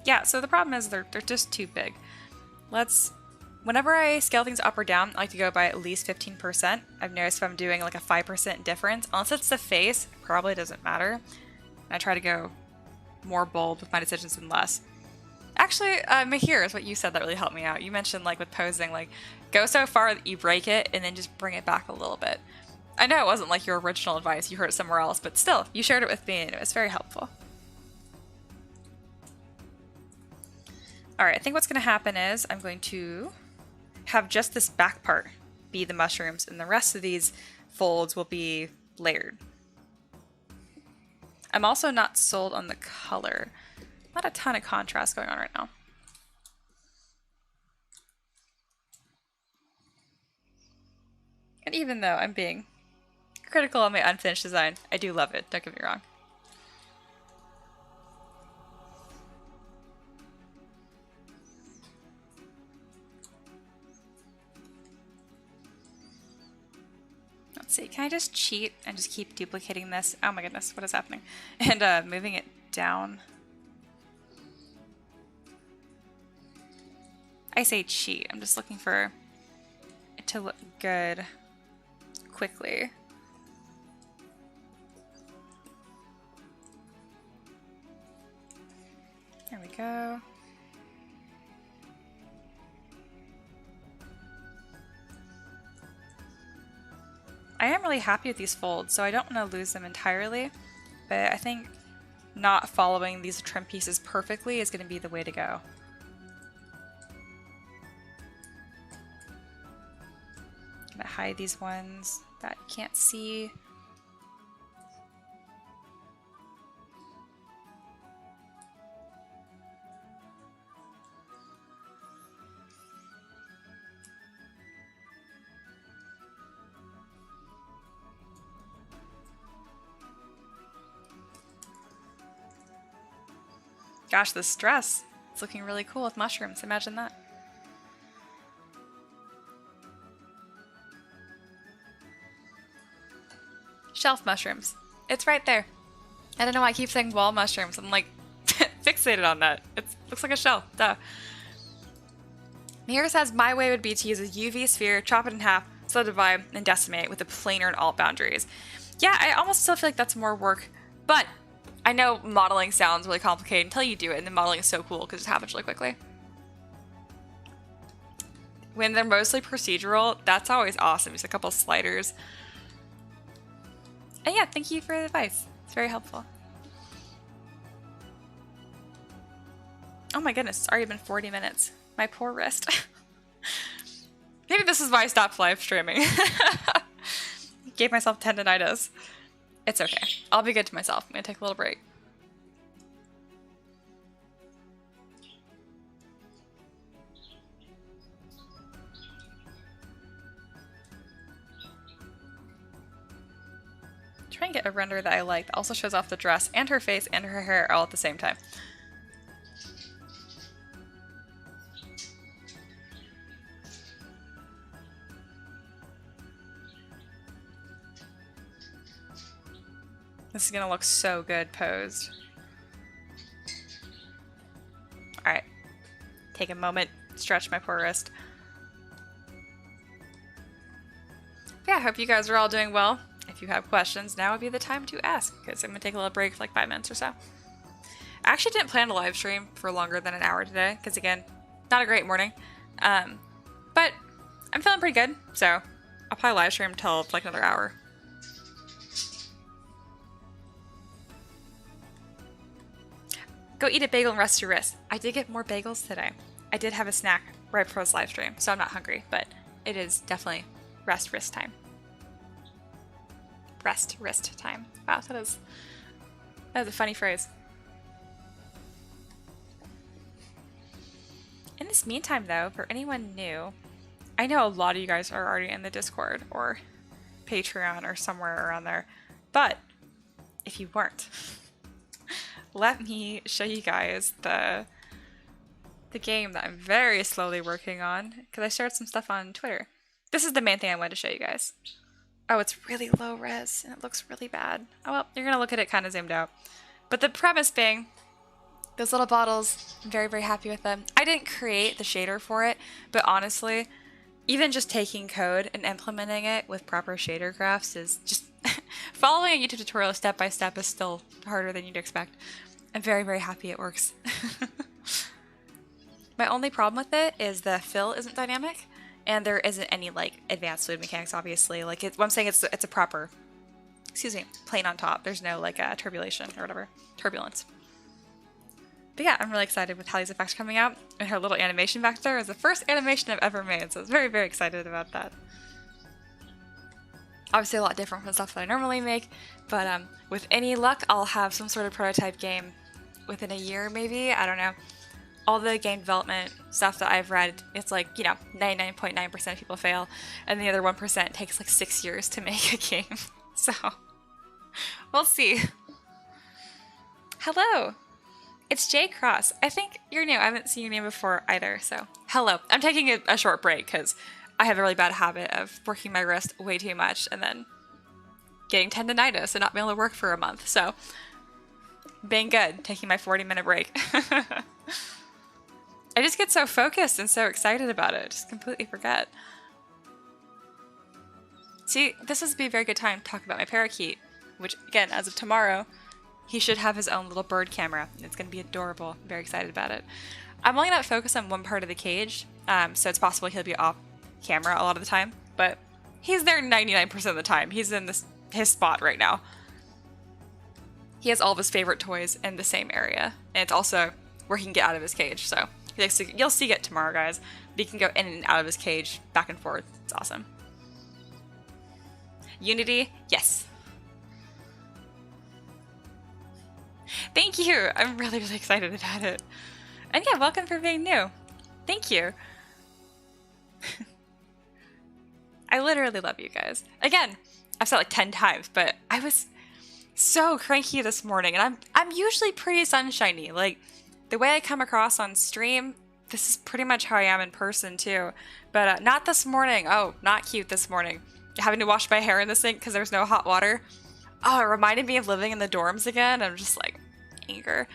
Yeah, so the problem is they're just too big. Whenever I scale things up or down, I like to go by at least 15%. I've noticed if I'm doing like a 5% difference, unless it's the face, probably doesn't matter. I try to go more bold with my decisions than less. Actually, Mahir is what you said that really helped me out. You mentioned like with posing, like go so far that you break it and then just bring it back a little bit. I know it wasn't like your original advice, you heard it somewhere else, but still, you shared it with me and it was very helpful. Alright, I think what's going to happen is I'm going to have just this back part be the mushrooms and the rest of these folds will be layered. I'm also not sold on the color. Not a ton of contrast going on right now. And even though I'm being critical of my unfinished design, I do love it, don't get me wrong. Let's see, can I just cheat and just keep duplicating this? Oh my goodness, what is happening? And moving it down. I say cheat, I'm just looking for it to look good quickly. There we go. I am really happy with these folds, so I don't want to lose them entirely, but I think not following these trim pieces perfectly is going to be the way to go. I'm going to hide these ones that you can't see. Gosh, this dress is looking really cool with mushrooms. Imagine that. Shelf mushrooms. It's right there. I don't know why I keep saying wall mushrooms. I'm like fixated on that. It looks like a shell. Duh. Mihir says, my way would be to use a UV sphere, chop it in half, subdivide, and decimate with the planar and alt boundaries. Yeah, I almost still feel like that's more work, but I know modeling sounds really complicated until you do it, and then modeling is so cool because it happens really quickly. When they're mostly procedural, that's always awesome. Just a couple sliders. And yeah, thank you for the advice. It's very helpful. Oh my goodness, it's already been 40 minutes. My poor wrist. Maybe this is why I stopped live streaming. Gave myself tendonitis. It's okay. I'll be good to myself. I'm gonna take a little break. Try and get a render that I like that also shows off the dress and her face and her hair all at the same time. This is gonna look so good posed. Alright. Take a moment, stretch my poor wrist. Yeah, I hope you guys are all doing well. If you have questions, now would be the time to ask, because I'm gonna take a little break for like 5 minutes or so. I actually didn't plan to live stream for longer than an hour today, because again, not a great morning. But I'm feeling pretty good, so I'll probably live stream till like another hour. Go eat a bagel and rest your wrist. I did get more bagels today. I did have a snack right before this live stream, so I'm not hungry, but it is definitely rest wrist time. Rest wrist time. Wow, that is a funny phrase. In this meantime though, for anyone new, I know a lot of you guys are already in the Discord or Patreon or somewhere around there, but if you weren't, let me show you guys the game that I'm very slowly working on, because I shared some stuff on Twitter. This is the main thing I wanted to show you guys. Oh, it's really low res, and it looks really bad. Oh well, you're gonna look at it kind of zoomed out. But the premise being, those little bottles, I'm very, very happy with them. I didn't create the shader for it, but honestly, even just taking code and implementing it with proper shader graphs is just... following a YouTube tutorial step by step is still harder than you'd expect. I'm very, very happy it works. My only problem with it is the fill isn't dynamic, and there isn't any like advanced fluid mechanics, obviously. Like what I'm saying, it's a proper, excuse me, plane on top. There's no like turbulation or whatever, turbulence. But yeah, I'm really excited with how these effects are coming out, and her little animation back there is the first animation I've ever made, so I was very, very excited about that. Obviously a lot different from the stuff that I normally make, but with any luck, I'll have some sort of prototype game within a year, maybe. I don't know. All the game development stuff that I've read, it's like, you know, 99.9% of people fail, and the other 1% takes like 6 years to make a game. So, we'll see. Hello! It's Jay Cross. I think you're new. I haven't seen your name before either, so hello. I'm taking a short break because I have a really bad habit of working my wrist way too much and then getting tendonitis and not being able to work for a month. So, being good, taking my 40-minute break. I just get so focused and so excited about it. Just completely forget. See, this would be a very good time to talk about my parakeet, which, again, as of tomorrow, he should have his own little bird camera. It's going to be adorable. I'm very excited about it. I'm only going to focus on one part of the cage, so it's possible he'll be off camera a lot of the time, but he's there 99% of the time. He's in his spot right now. He has all of his favorite toys in the same area, and it's also where he can get out of his cage, so you'll see it tomorrow, guys. He can go in and out of his cage, back and forth. It's awesome. Unity? Yes. Thank you! I'm really, really excited about it. And yeah, welcome for being new. Thank you. I literally love you guys. Again, I've said it like 10 times, but I was so cranky this morning, and I'm usually pretty sunshiny. Like, the way I come across on stream, this is pretty much how I am in person too. But not this morning. Oh, not cute this morning. Having to wash my hair in the sink because there's no hot water. Oh, it reminded me of living in the dorms again. I'm just like, anger.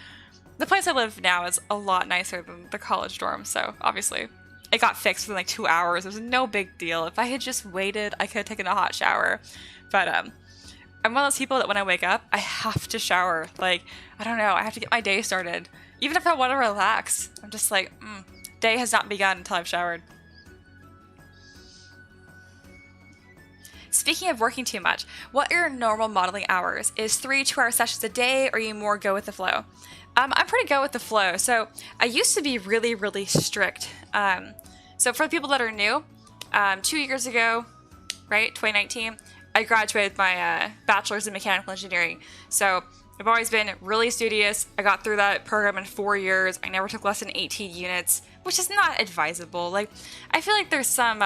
The place I live now is a lot nicer than the college dorm, so obviously it got fixed within like 2 hours. It was no big deal. If I had just waited, I could have taken a hot shower. But I'm one of those people that when I wake up, I have to shower. Like, I don't know, I have to get my day started. Even if I want to relax, I'm just like, day has not begun until I've showered. Speaking of working too much, what are your normal modeling hours? Is 3 2-hour sessions a day, or you more go with the flow? I'm pretty go with the flow. So I used to be really, really strict. So for the people that are new, 2 years ago, right, 2019, I graduated with my bachelor's in mechanical engineering. So I've always been really studious. I got through that program in 4 years. I never took less than 18 units, which is not advisable. Like, I feel like there's some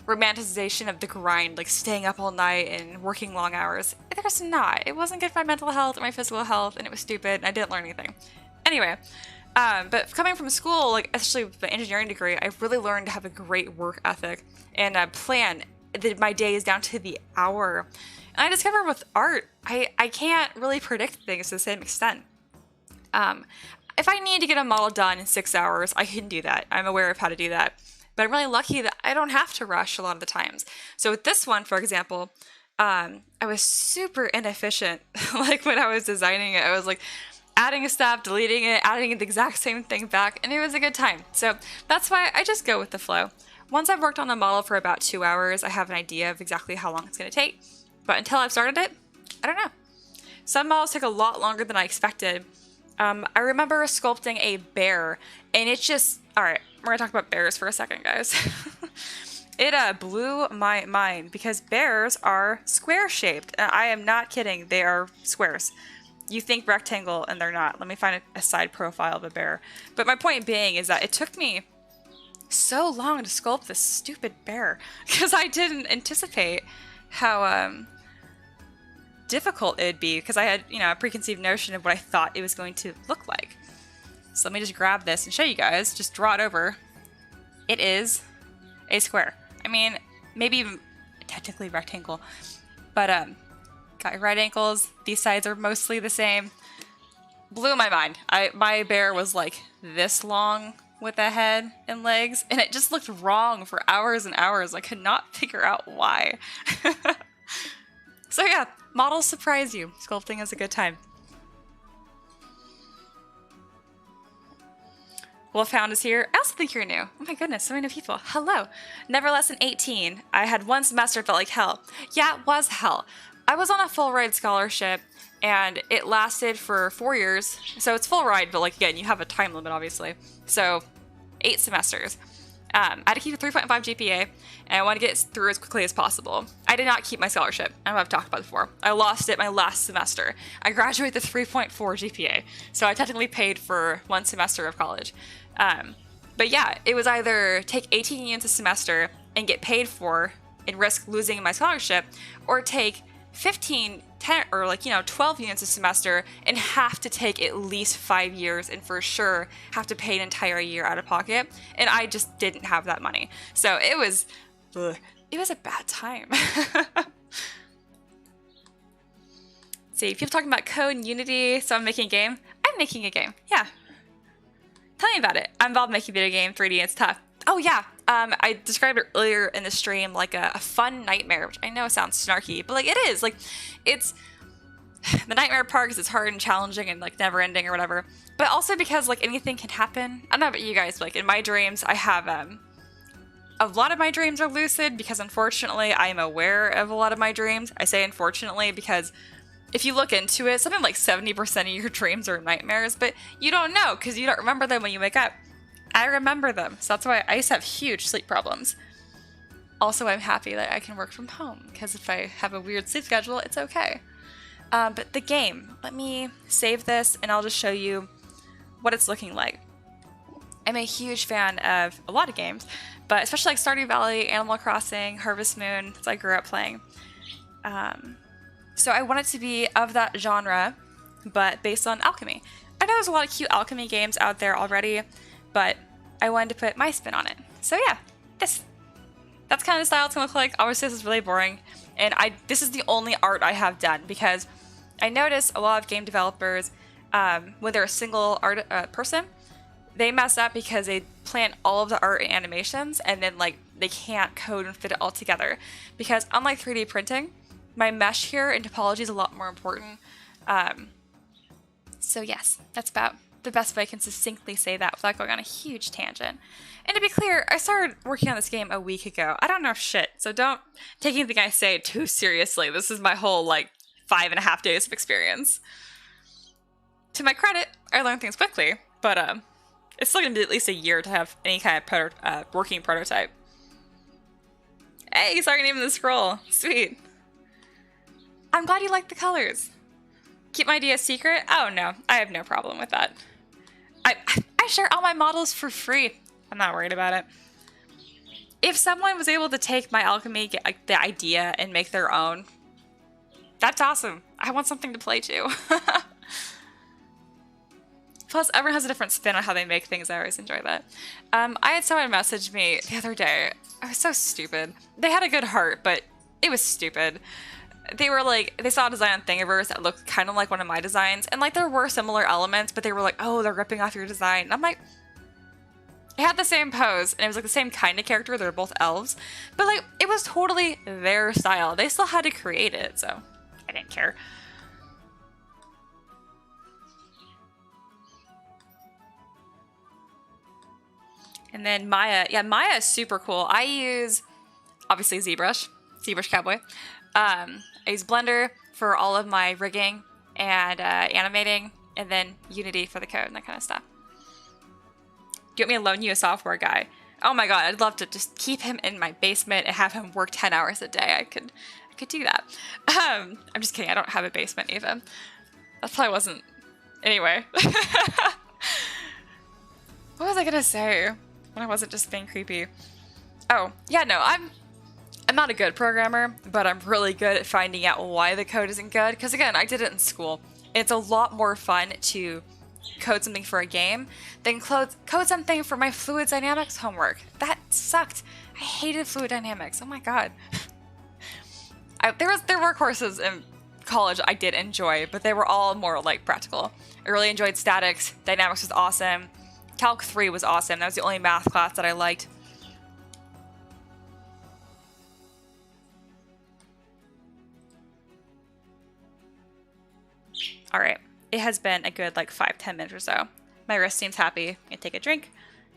romanticization of the grind, like staying up all night and working long hours. There's not. It wasn't good for my mental health or my physical health, and it was stupid, and I didn't learn anything. Anyway, but coming from school, like especially with the engineering degree, I really learned to have a great work ethic and plan my days down to the hour. And I discovered with art, I can't really predict things to the same extent. If I need to get a model done in 6 hours, I can do that. I'm aware of how to do that. But I'm really lucky that I don't have to rush a lot of the times. So with this one, for example, I was super inefficient. Like when I was designing it, I was like adding a step, deleting it, adding the exact same thing back, and it was a good time. So that's why I just go with the flow. Once I've worked on a model for about 2 hours, I have an idea of exactly how long it's going to take. But until I've started it, I don't know. Some models take a lot longer than I expected. I remember sculpting a bear, and it just... Alright, we're going to talk about bears for a second, guys. It blew my mind because bears are square-shaped. And I am not kidding, they are squares. You think rectangle, and they're not. Let me find a side profile of a bear. But my point being is that it took me so long to sculpt this stupid bear because I didn't anticipate how difficult it'd be because I had, a preconceived notion of what I thought it was going to look like. So let me just grab this and show you guys. Just draw it over. It is a square. I mean, maybe even technically rectangle, but got right ankles. These sides are mostly the same. Blew my mind. My bear was like this long with a head and legs, and it just looked wrong for hours and hours. I could not figure out why. So yeah, models surprise you. Sculpting is a good time. Wolfhound is here. I also think you're new. Oh my goodness, so many people. Hello. Never less than 18. I had one semester felt like hell. Yeah, it was hell. I was on a full ride scholarship, and it lasted for 4 years. So it's full ride, but like again, you have a time limit, obviously. So 8 semesters. I had to keep a 3.5 GPA, and I wanted to get through as quickly as possible. I did not keep my scholarship. I know I've talked about it before. I lost it my last semester. I graduated with a 3.4 GPA, so I technically paid for 1 semester of college. But yeah, it was either take 18 units a semester and get paid for and risk losing my scholarship, or take 15, 10, or 12 units a semester and have to take at least 5 years and for sure have to pay an entire year out of pocket. And I just didn't have that money. So it was a bad time. See, people talking about code and Unity, so I'm making a game. I'm making a game, yeah. Tell me about it. I'm involved in making a video game, 3D, it's tough. Oh yeah, I described it earlier in the stream like a fun nightmare, which I know sounds snarky, but like it is. Like, it's the nightmare part because it's hard and challenging and like never ending or whatever. But also because like anything can happen. I don't know about you guys, but like in my dreams, I have a lot of my dreams are lucid because unfortunately I am aware of a lot of my dreams. I say unfortunately because if you look into it, something like 70% of your dreams are nightmares, but you don't know because you don't remember them when you wake up. I remember them, so that's why I used to have huge sleep problems. Also, I'm happy that I can work from home because if I have a weird sleep schedule, it's okay. But the game, let me save this and I'll just show you what it's looking like. I'm a huge fan of a lot of games, but especially like Stardew Valley, Animal Crossing, Harvest Moon, as I grew up playing. So I want it to be of that genre, but based on alchemy. I know there's a lot of cute alchemy games out there already, but I wanted to put my spin on it. So yeah, that's kind of the style it's gonna look like. Obviously, this is really boring, and this is the only art I have done because I notice a lot of game developers, when they're a single art person, they mess up because they plan all of the art and animations, and then like they can't code and fit it all together. Because unlike 3D printing, my mesh here in topology is a lot more important. So yes, that's about the best way I can succinctly say that without going on a huge tangent. And to be clear, I started working on this game a week ago. I don't know shit, so don't take anything I say too seriously. This is my whole like 5.5 days of experience. To my credit, I learned things quickly, but it's still gonna be at least a year to have any kind of working prototype. Hey, he's already naming the scroll. Sweet. I'm glad you like the colors. Keep my idea secret? Oh no, I have no problem with that. I share all my models for free. I'm not worried about it. If someone was able to take my alchemy, the idea, and make their own, that's awesome. I want something to play too. Plus, everyone has a different spin on how they make things. I always enjoy that. I had someone message me the other day. I was so stupid. They had a good heart, but it was stupid. They were like, they saw a design on Thingiverse that looked kind of like one of my designs, and like there were similar elements, but they were like, oh, they're ripping off your design. And I'm like, it had the same pose, and it was like the same kind of character. They're both elves, but like it was totally their style. They still had to create it, so I didn't care. And then Maya, yeah, Maya is super cool. I use, obviously, ZBrush Cowboy. I use Blender for all of my rigging and animating, and then Unity for the code and that kind of stuff. Do you want me to loan you a software guy? Oh my god, I'd love to just keep him in my basement and have him work 10 hours a day. I could do that. I'm just kidding, I don't have a basement even. That probably wasn't... Anyway. What was I gonna say when I wasn't just being creepy? Oh, yeah, no, I'm not a good programmer, but I'm really good at finding out why the code isn't good. Because again, I did it in school. It's a lot more fun to code something for a game than code something for my fluid dynamics homework. That sucked. I hated fluid dynamics. Oh my god. There were courses in college I did enjoy, but they were all more like practical. I really enjoyed statics. Dynamics was awesome. Calc 3 was awesome. That was the only math class that I liked. All right, it has been a good like 5-10 minutes or so. My wrist seems happy. I'm gonna take a drink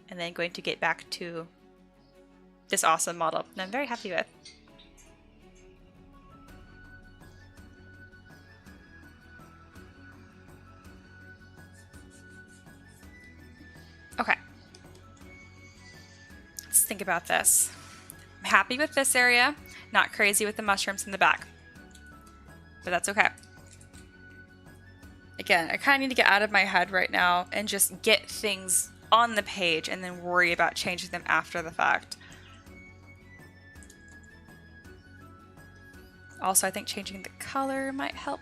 and then going to get back to this awesome model that I'm very happy with. Okay, let's think about this. I'm happy with this area, not crazy with the mushrooms in the back, but that's okay. Again, I kind of need to get out of my head right now and just get things on the page and then worry about changing them after the fact. Also, I think changing the color might help.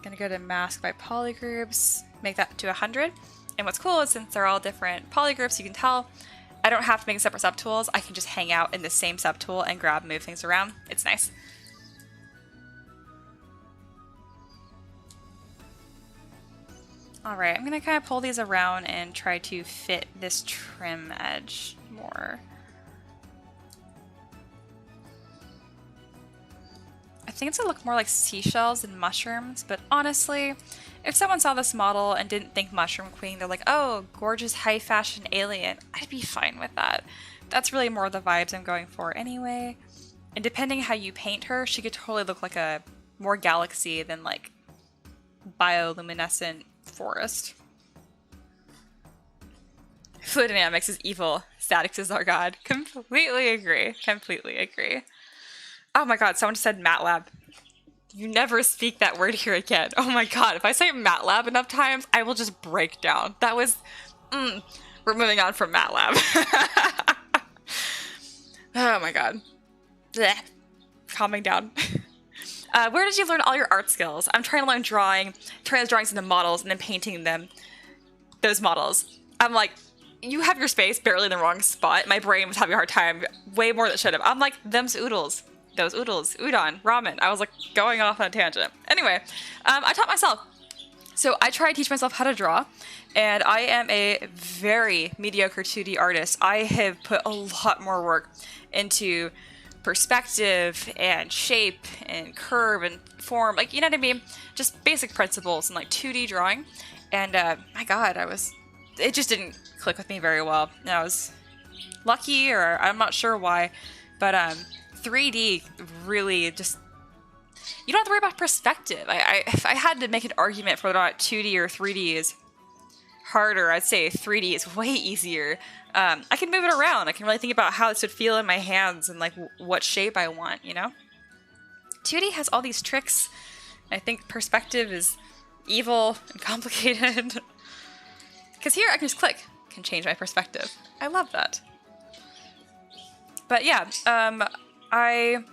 Gonna go to mask by polygroups, make that to 100. And what's cool is since they're all different polygroups, you can tell I don't have to make separate subtools. I can just hang out in the same subtool and grab and move things around. It's nice. All right, I'm gonna kind of pull these around and try to fit this trim edge more. I think it's gonna look more like seashells and mushrooms, but honestly, if someone saw this model and didn't think Mushroom Queen, they're like, oh, gorgeous high fashion alien, I'd be fine with that. That's really more the vibes I'm going for anyway. And depending how you paint her, she could totally look like a more galaxy than like bioluminescent forest. Fluid dynamics is evil. Statics is our god. Completely agree. Completely agree. Oh my god, someone said MATLAB. You never speak that word here again. Oh my god, if I say MATLAB enough times, I will just break down. That was... we're moving on from MATLAB. Oh my god. Blech. Calming down. Where did you learn all your art skills? I'm trying to learn drawing, turn those drawings into models, and then painting them, those models. I'm like, you have your space barely in the wrong spot. My brain was having a hard time, way more than it should have. I'm like, them's oodles. Those oodles, udon, ramen. I was like going off on a tangent. Anyway, I taught myself. So I try to teach myself how to draw, and I am a very mediocre 2D artist. I have put a lot more work into perspective and shape and curve and form, like, you know what I mean? Just basic principles in like 2D drawing. And my God, it just didn't click with me very well. And I was lucky, or I'm not sure why, but 3D really just, you don't have to worry about perspective. If I had to make an argument for whether or not 2D or 3D is harder, I'd say 3D is way easier. I can move it around. I can really think about how this would feel in my hands and like what shape I want, you know? 2D has all these tricks. I think perspective is evil and complicated. Because here I can just click, can change my perspective. I love that. But yeah, I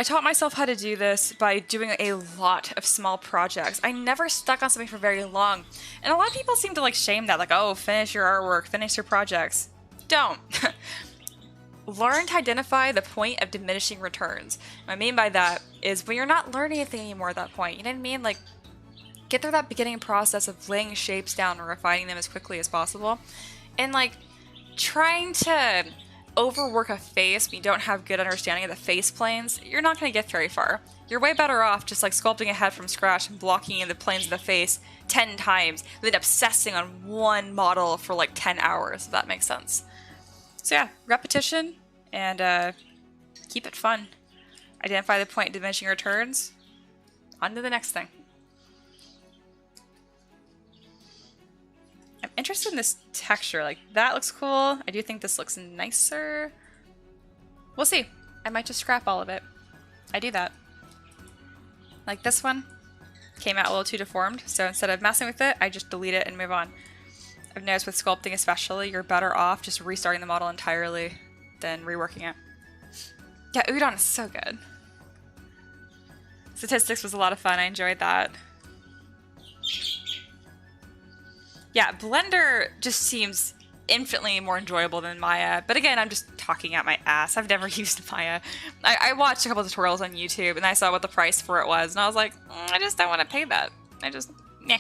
taught myself how to do this by doing a lot of small projects. I never stuck on something for very long. And a lot of people seem to like shame that, like, oh, finish your artwork, finish your projects. Don't. Learn to identify the point of diminishing returns. What I mean by that is when you're not learning anything anymore at that point, you know what I mean? Like, get through that beginning process of laying shapes down and refining them as quickly as possible. And like, trying to overwork a face when you don't have good understanding of the face planes, you're not going to get very far. You're way better off just like sculpting a head from scratch and blocking in the planes of the face 10 times than obsessing on one model for like 10 hours, if that makes sense. So yeah, repetition and keep it fun. Identify the point of diminishing returns. On to the next thing. I'm interested in this texture. Like, that looks cool. I do think this looks nicer. We'll see. I might just scrap all of it. I do that. Like this one came out a little too deformed, so instead of messing with it, I just delete it and move on. I've noticed with sculpting especially, you're better off just restarting the model entirely than reworking it. Yeah, udon is so good. Statistics was a lot of fun. I enjoyed that. Yeah, Blender just seems infinitely more enjoyable than Maya. But again, I'm just talking out my ass. I've never used Maya. I watched a couple of tutorials on YouTube and I saw what the price for it was. And I was like, I just don't want to pay that. Meh.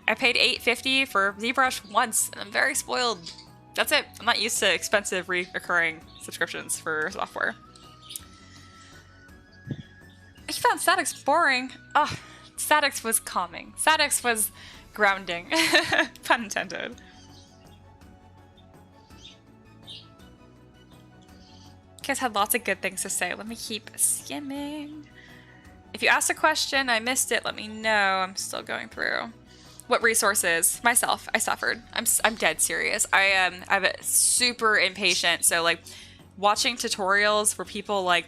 I paid $8.50 for ZBrush once and I'm very spoiled. That's it. I'm not used to expensive recurring subscriptions for software. I found statics boring. Oh, statics was calming. Statics was grounding. Pun intended. You guys had lots of good things to say. Let me keep skimming. If you asked a question, I missed it, let me know. I'm still going through. What resources? Myself. I suffered. I'm dead serious. I'm super impatient. So like watching tutorials where people like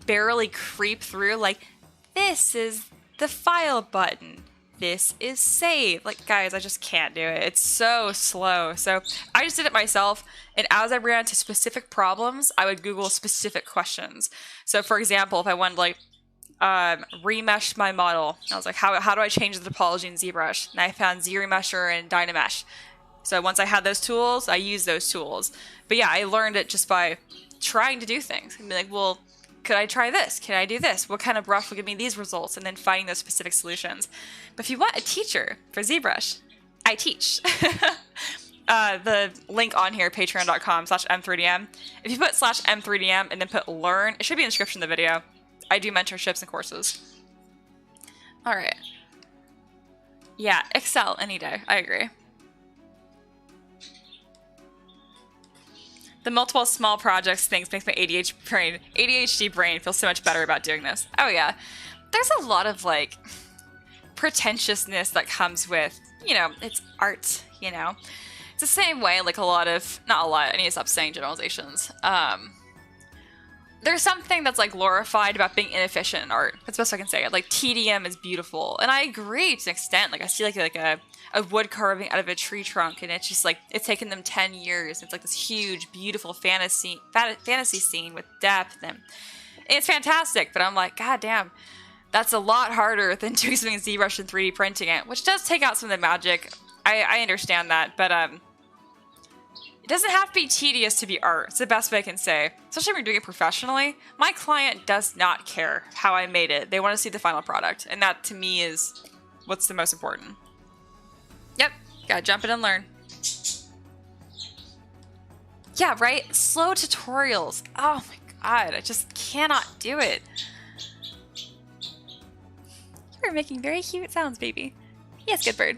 barely creep through, like, this is the file button. This is save. Like, guys, I just can't do it. It's so slow. So I just did it myself. And as I ran into specific problems, I would Google specific questions. So for example, if I wanted like remesh my model, I was like, how do I change the topology in ZBrush? And I found ZRemesher and Dynamesh. So once I had those tools, I used those tools. But yeah, I learned it just by trying to do things and be like, well, could I try this? Can I do this? What kind of brush will give me these results? And then finding those specific solutions. But if you want a teacher for ZBrush, I teach. The link on here, patreon.com/m3dm. If you put /m3dm and then put learn, it should be in the description of the video. I do mentorships and courses. All right. Yeah, Excel any day. I agree. The multiple small projects things makes my ADHD brain feel so much better about doing this. Oh yeah. There's a lot of like pretentiousness that comes with, you know, it's art, you know. It's the same way like a lot of, not a lot, I need to stop saying generalizations. There's something that's like glorified about being inefficient in art. That's the best I can say. Like TDM is beautiful. And I agree to an extent. Like I see like a wood carving out of a tree trunk and it's just like, it's taken them 10 years. It's like this huge, beautiful fantasy scene with depth and It's fantastic, but I'm like, God damn, that's a lot harder than doing something in ZBrush and 3D printing it, which does take out some of the magic. I understand that, but it doesn't have to be tedious to be art. It's the best way I can say. Especially when you're doing it professionally. My client does not care how I made it. They want to see the final product. And that, to me, is what's the most important. Yep. Gotta jump in and learn. Yeah, right? Slow tutorials. Oh my god. I just cannot do it. You're making very cute sounds, baby. Yes, good bird.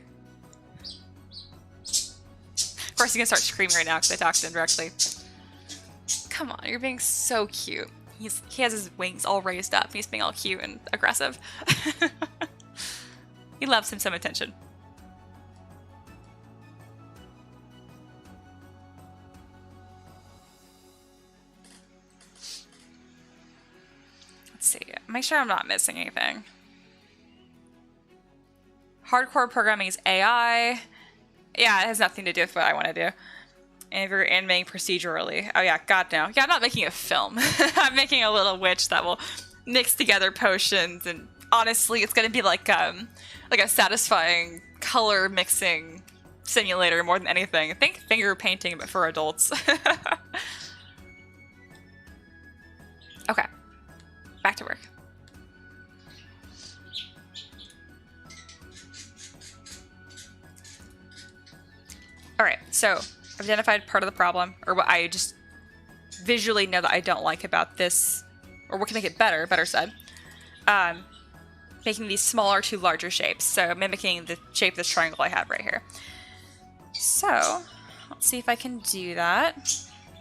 Of course, he's gonna start screaming right now because I talked to him directly. Come on, you're being so cute. He has his wings all raised up. He's being all cute and aggressive. He loves him some attention. Let's see. Make sure I'm not missing anything. Hardcore programming is AI. Yeah, it has nothing to do with what I want to do. And if you're animating procedurally. Oh yeah, god no. Yeah, I'm not making a film. I'm making a little witch that will mix together potions, and honestly, it's gonna be like a satisfying color mixing simulator more than anything. I think finger painting, but for adults. Okay. Back to work. Alright, so I've identified part of the problem, or what I just visually know that I don't like about this, or what can make it better said. Making these smaller to larger shapes, so mimicking the shape of this triangle I have right here. So, let's see if I can do that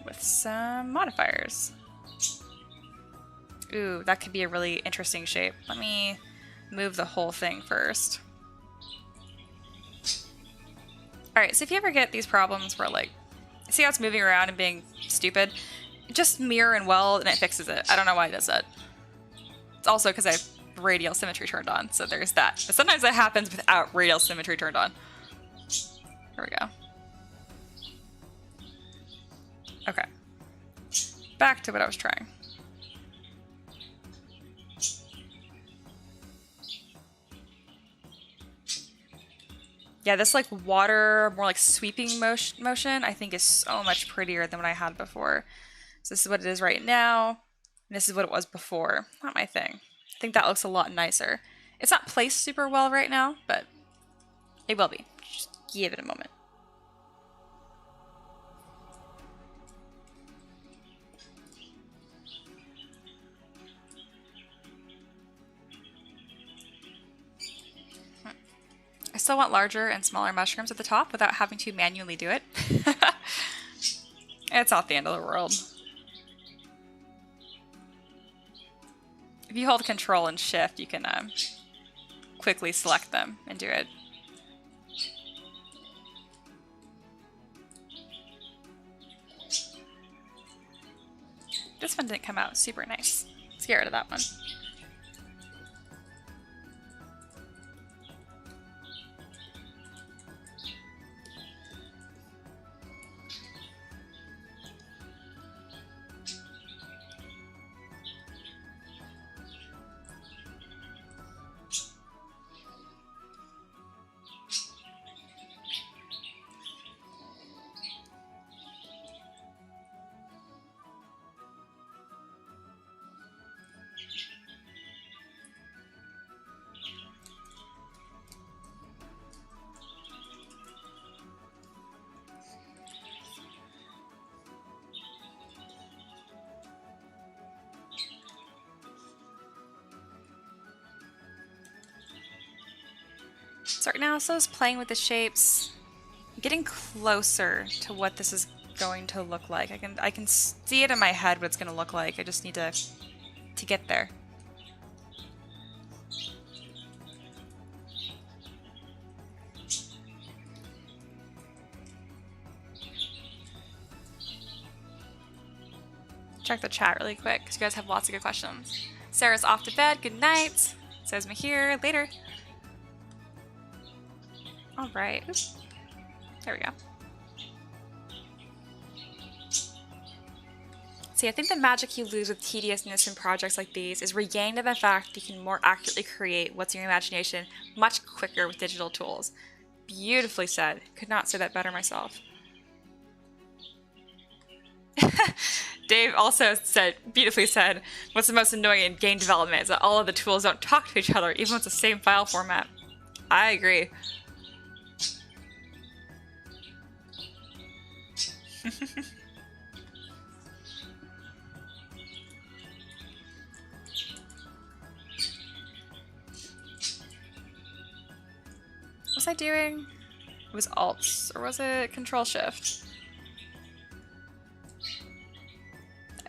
with some modifiers. Ooh, that could be a really interesting shape. Let me move the whole thing first. Alright, so if you ever get these problems where, like, see how it's moving around and being stupid? Just mirror and weld and it fixes it. I don't know why it does that. It's also because I have radial symmetry turned on, so there's that. But sometimes that happens without radial symmetry turned on. There we go. Okay. Back to what I was trying. Yeah, this like water, more like sweeping motion, I think is so much prettier than what I had before. So this is what it is right now, and this is what it was before. Not my thing. I think that looks a lot nicer. It's not placed super well right now, but it will be. Just give it a moment. I still want larger and smaller mushrooms at the top without having to manually do it. It's not the end of the world. If you hold Control and Shift, you can quickly select them and do it. This one didn't come out super nice. Let's get rid of that one. So right now, so is playing with the shapes, getting closer to what this is going to look like. I can see it in my head what it's going to look like. I just need to get there. Check the chat really quick because you guys have lots of good questions. Sarah's off to bed. Good night. Says Mahir. Later. All right. Oops. There we go. Let's see See, I think the magic you lose with tediousness in projects like these is regained in the fact you can more accurately create what's in your imagination much quicker with digital tools. Beautifully said. Could not say that better myself. Dave also said, beautifully said, what's the most annoying in game development is that all of the tools don't talk to each other, even with the same file format. I agree. What was I doing? It was Alt, or was it Control Shift?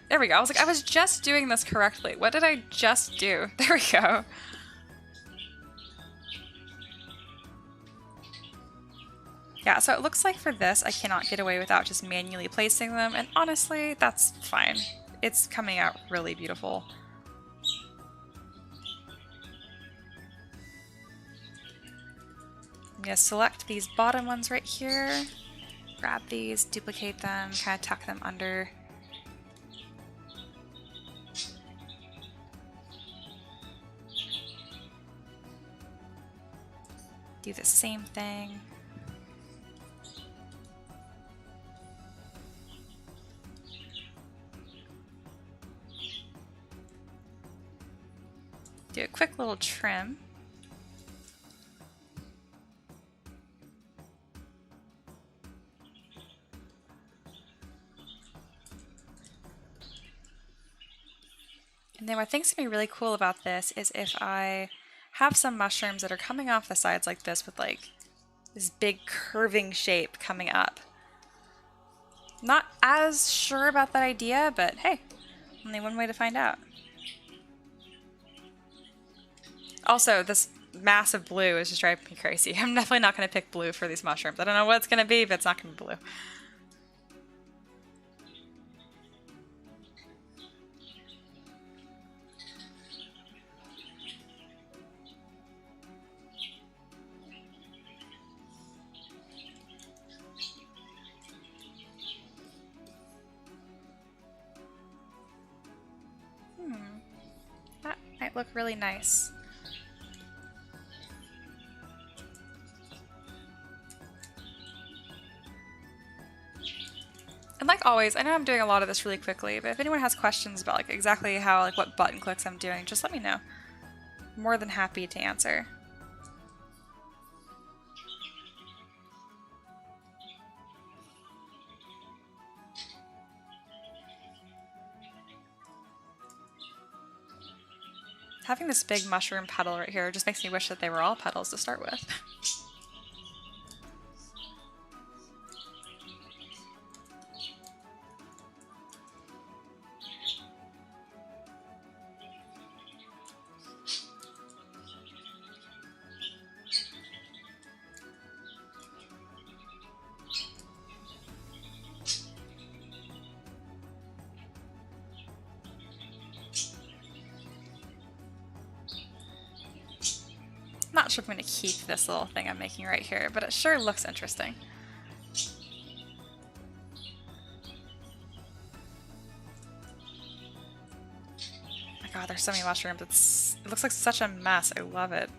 There we go. I was like, I was just doing this correctly. What did I just do? There we go. Yeah, so it looks like for this, I cannot get away without just manually placing them, and honestly, that's fine. It's coming out really beautiful. I'm going to select these bottom ones right here, grab these, duplicate them, kind of tuck them under. Do the same thing. Do a quick little trim. And then what I think's gonna be really cool about this is if I have some mushrooms that are coming off the sides like this with like this big curving shape coming up. Not as sure about that idea, but hey, only one way to find out. Also, this massive blue is just driving me crazy. I'm definitely not going to pick blue for these mushrooms. I don't know what it's going to be, but it's not going to be blue. That might look really nice. And like always, I know I'm doing a lot of this really quickly, but if anyone has questions about like exactly how, like what button clicks I'm doing, just let me know. I'm more than happy to answer. Having this big mushroom petal right here just makes me wish that they were all petals to start with. Not sure if I'm going to keep this little thing I'm making right here, but it sure looks interesting. Oh my god, there's so many mushrooms. It looks like such a mess. I love it.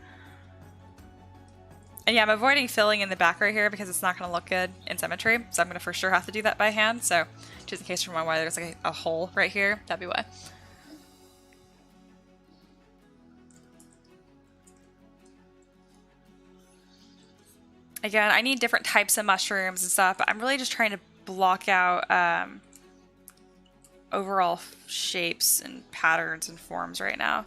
And yeah, I'm avoiding filling in the back right here because it's not going to look good in symmetry, so I'm going to for sure have to do that by hand. So just in case you're wondering why there's like a hole right here, that'd be why. Again, I need different types of mushrooms and stuff, but I'm really just trying to block out overall shapes and patterns and forms right now.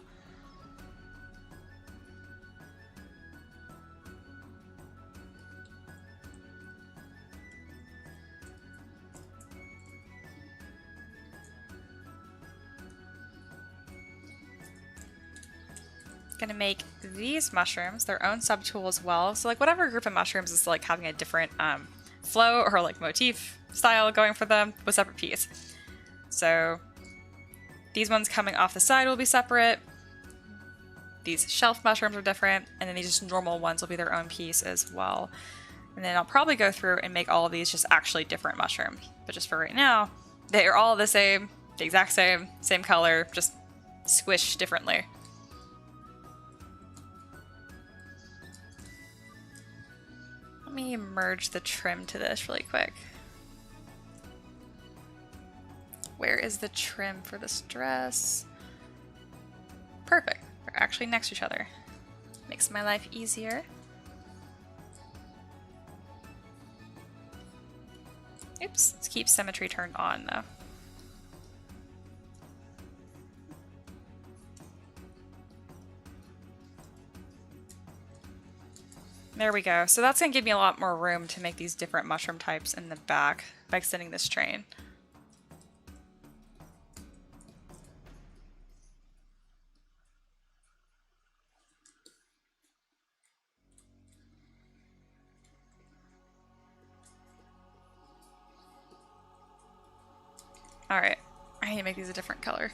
Gonna make these mushrooms their own subtool as well. So like whatever group of mushrooms is like having a different flow or like motif style going for them with separate piece. So these ones coming off the side will be separate. These shelf mushrooms are different, and then these just normal ones will be their own piece as well. And then I'll probably go through and make all of these just actually different mushrooms. But just for right now, they are all the same, the exact same color, just squished differently. Let me merge the trim to this really quick. Where is the trim for this dress? Perfect. They're actually next to each other. Makes my life easier. Oops, let's keep symmetry turned on though. There we go. So that's going to give me a lot more room to make these different mushroom types in the back by extending this train. Alright, I need to make these a different color.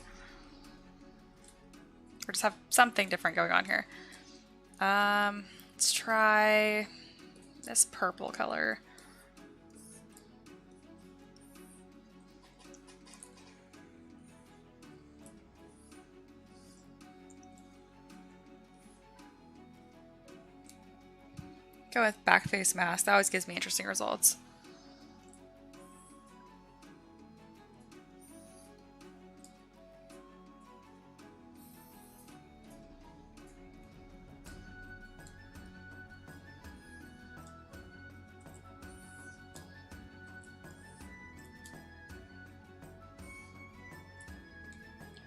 Or just have something different going on here. Let's try this purple color. Go with back face mask. That always gives me interesting results.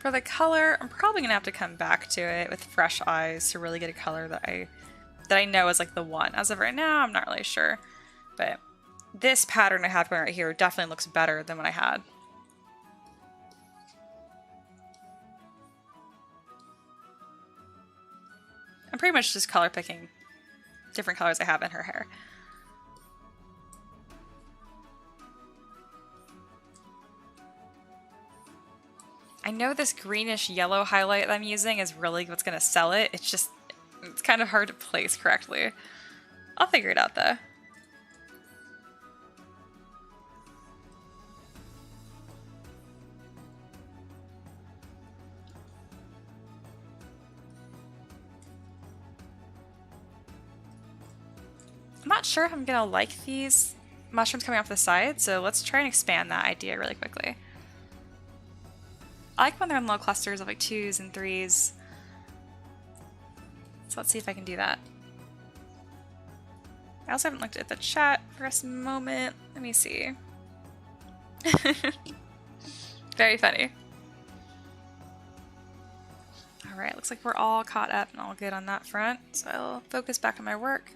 For the color, I'm probably gonna have to come back to it with fresh eyes to really get a color that I know is like the one. As of right now, I'm not really sure. But this pattern I have going right here definitely looks better than what I had. I'm pretty much just color picking different colors I have in her hair. I know this greenish yellow highlight that I'm using is really what's going to sell it. It's kind of hard to place correctly. I'll figure it out though. I'm not sure if I'm going to like these mushrooms coming off the side, so let's try and expand that idea really quickly. I like when they're in little clusters of like 2s and 3s. So let's see if I can do that. I also haven't looked at the chat for a moment. Let me see. Very funny. Alright, looks like we're all caught up and all good on that front. So I'll focus back on my work.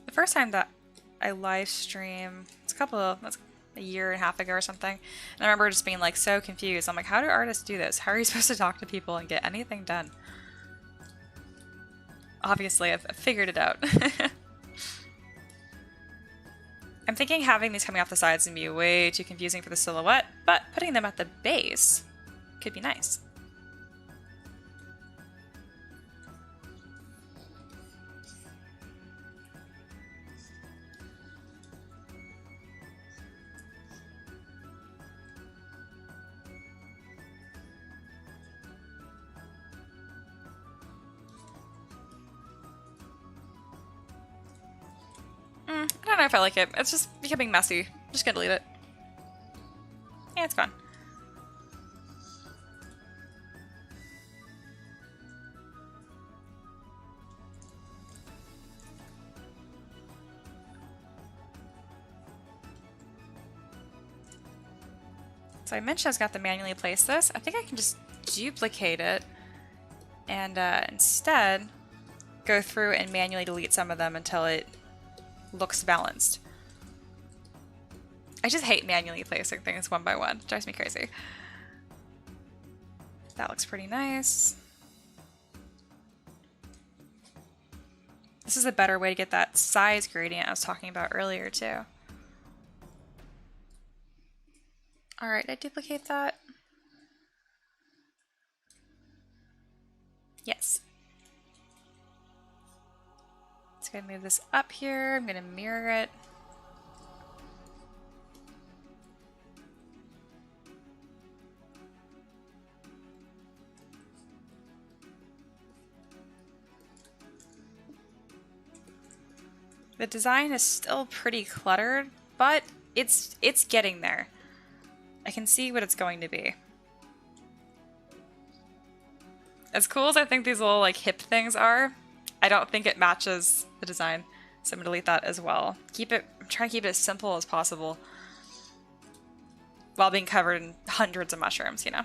The first time that I live stream, that's a year and a half ago or something, and I remember just being like so confused. I'm like, how do artists do this? How are you supposed to talk to people and get anything done? Obviously, I've figured it out. I'm thinking having these coming off the sides would be way too confusing for the silhouette, but putting them at the base could be nice. I don't know if I like it. It's just becoming messy. I'm just gonna delete it. Yeah, it's fun. So I mentioned I was going to have to manually place this. I think I can just duplicate it and instead go through and manually delete some of them until it looks balanced. I just hate manually placing things one by one. It drives me crazy. That looks pretty nice. This is a better way to get that size gradient I was talking about earlier too. Alright, did I duplicate that? Yes. Just gonna move this up here. I'm gonna mirror it. The design is still pretty cluttered, but it's getting there. I can see what it's going to be. As cool as I think these little like hip things are, I don't think it matches the design. So I'm gonna delete that as well. I'm trying to keep it as simple as possible while being covered in hundreds of mushrooms, you know?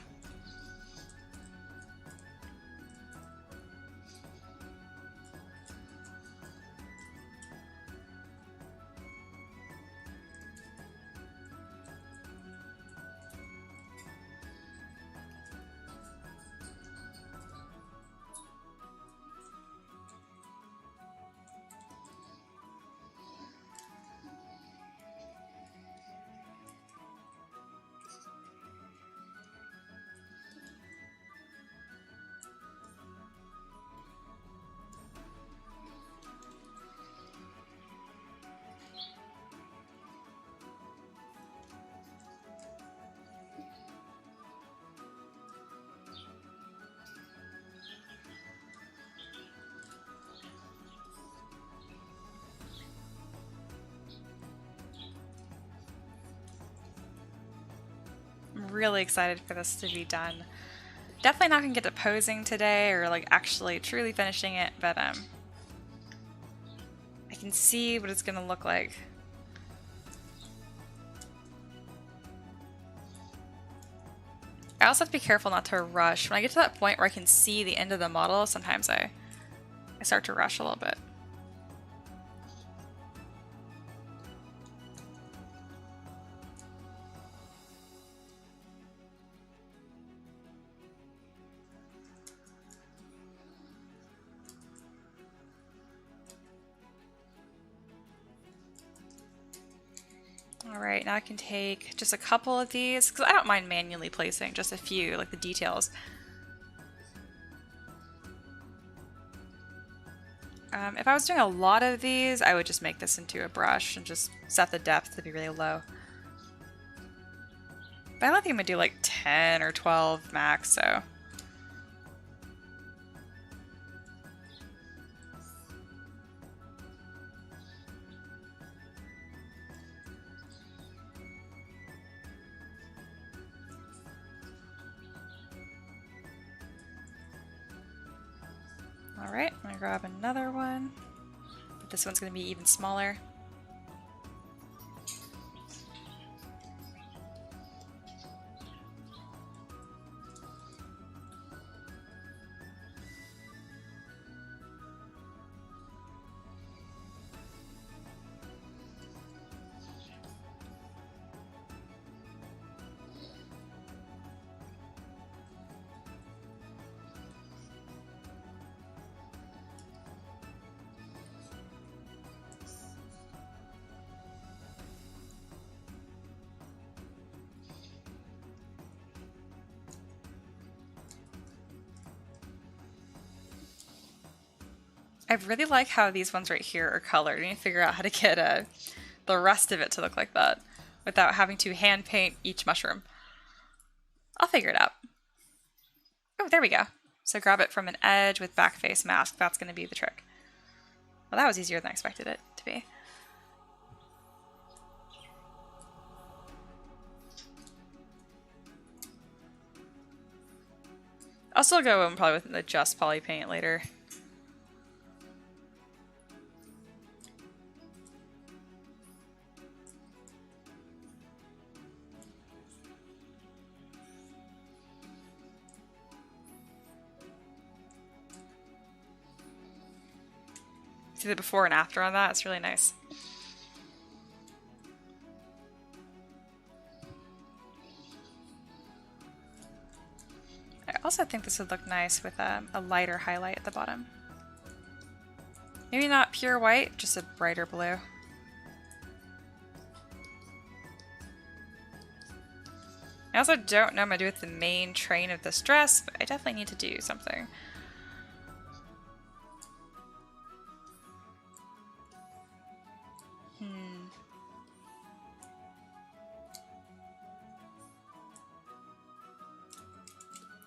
I'm really excited for this to be done. Definitely not gonna get to posing today or like actually truly finishing it, but I can see what it's gonna look like. I also have to be careful not to rush. When I get to that point where I can see the end of the model, sometimes I start to rush a little bit. Alright, now I can take just a couple of these, because I don't mind manually placing just a few, like the details. If I was doing a lot of these, I would just make this into a brush and just set the depth to be really low. But I don't think I'm going to do like 10 or 12 max, so... Alright, I'm gonna grab another one, but this one's gonna be even smaller. I really like how these ones right here are colored. I need to figure out how to get the rest of it to look like that without having to hand paint each mushroom. I'll figure it out. Oh, there we go. So grab it from an edge with back face mask. That's going to be the trick. Well, that was easier than I expected it to be. I'll still go in probably with the just poly paint later. See the before and after on that? It's really nice. I also think this would look nice with a lighter highlight at the bottom. Maybe not pure white, just a brighter blue. I also don't know what I'm going to do with the main train of this dress, but I definitely need to do something.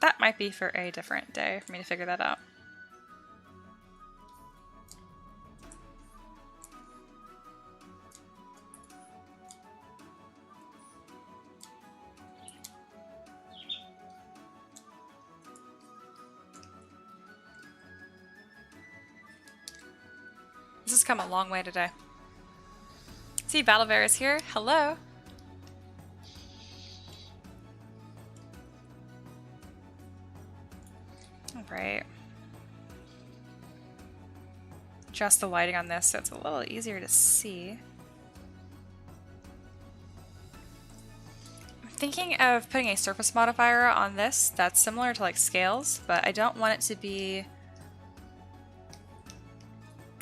that might be for a different day for me to figure that out. This has come a long way today. See, Battlebear is here. Hello. Alright. Adjust the lighting on this so it's a little easier to see. I'm thinking of putting a surface modifier on this that's similar to like scales, but I don't want it to be...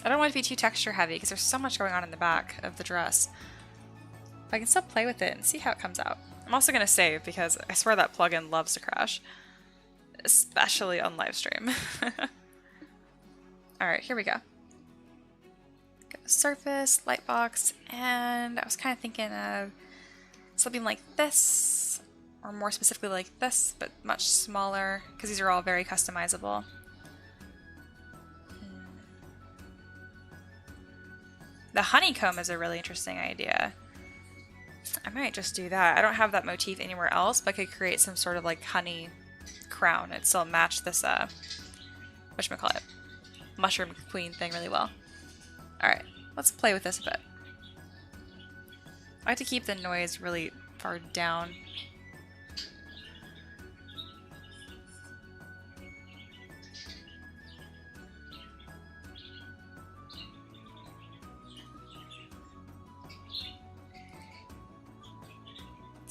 I don't want it to be too texture heavy because there's so much going on in the back of the dress. But I can still play with it and see how it comes out. I'm also going to save because I swear that plugin loves to crash. Especially on live stream. Alright, here we go. Go surface, lightbox, and I was kind of thinking of something like this, or more specifically like this, but much smaller, because these are all very customizable. The honeycomb is a really interesting idea. I might just do that. I don't have that motif anywhere else, but I could create some sort of like honey crown and still match this, whatchamacallit, mushroom queen thing really well. Alright, let's play with this a bit. I like to keep the noise really far down.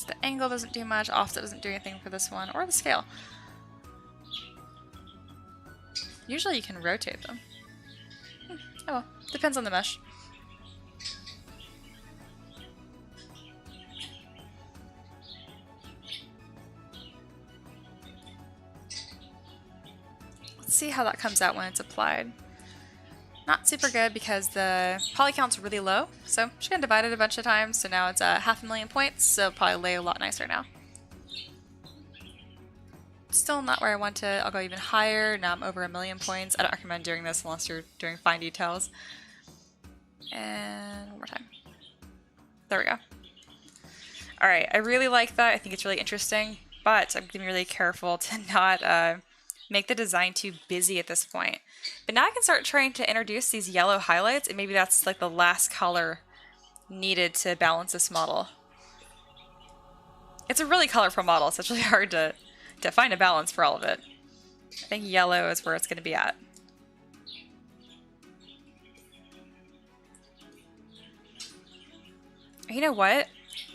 The angle doesn't do much, offset doesn't do anything for this one, or the scale. Usually you can rotate them. Oh well, depends on the mesh. Let's see how that comes out when it's applied. Not super good because the poly count's really low, so I'm just going to divide it a bunch of times, so now it's 500,000 points, so it'll probably lay a lot nicer now. Still not where I want it. I'll go even higher. Now I'm over 1,000,000 points. I don't recommend doing this unless you're doing fine details. And one more time. There we go. Alright, I really like that. I think it's really interesting, but I'm going to be really careful to not make the design too busy at this point. But now I can start trying to introduce these yellow highlights, and maybe that's like the last color needed to balance this model. It's a really colorful model, so it's really hard to find a balance for all of it. I think yellow is where it's going to be at. You know what?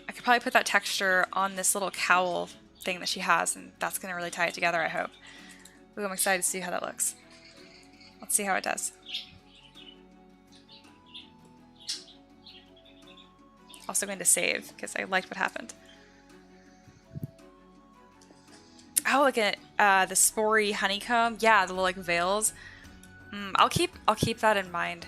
I could probably put that texture on this little cowl thing that she has, and that's going to really tie it together, I hope. Ooh, I'm excited to see how that looks. Let's see how it does. Also going to save, because I liked what happened. Oh, look at the spory honeycomb. Yeah, the little like veils. I'll keep that in mind.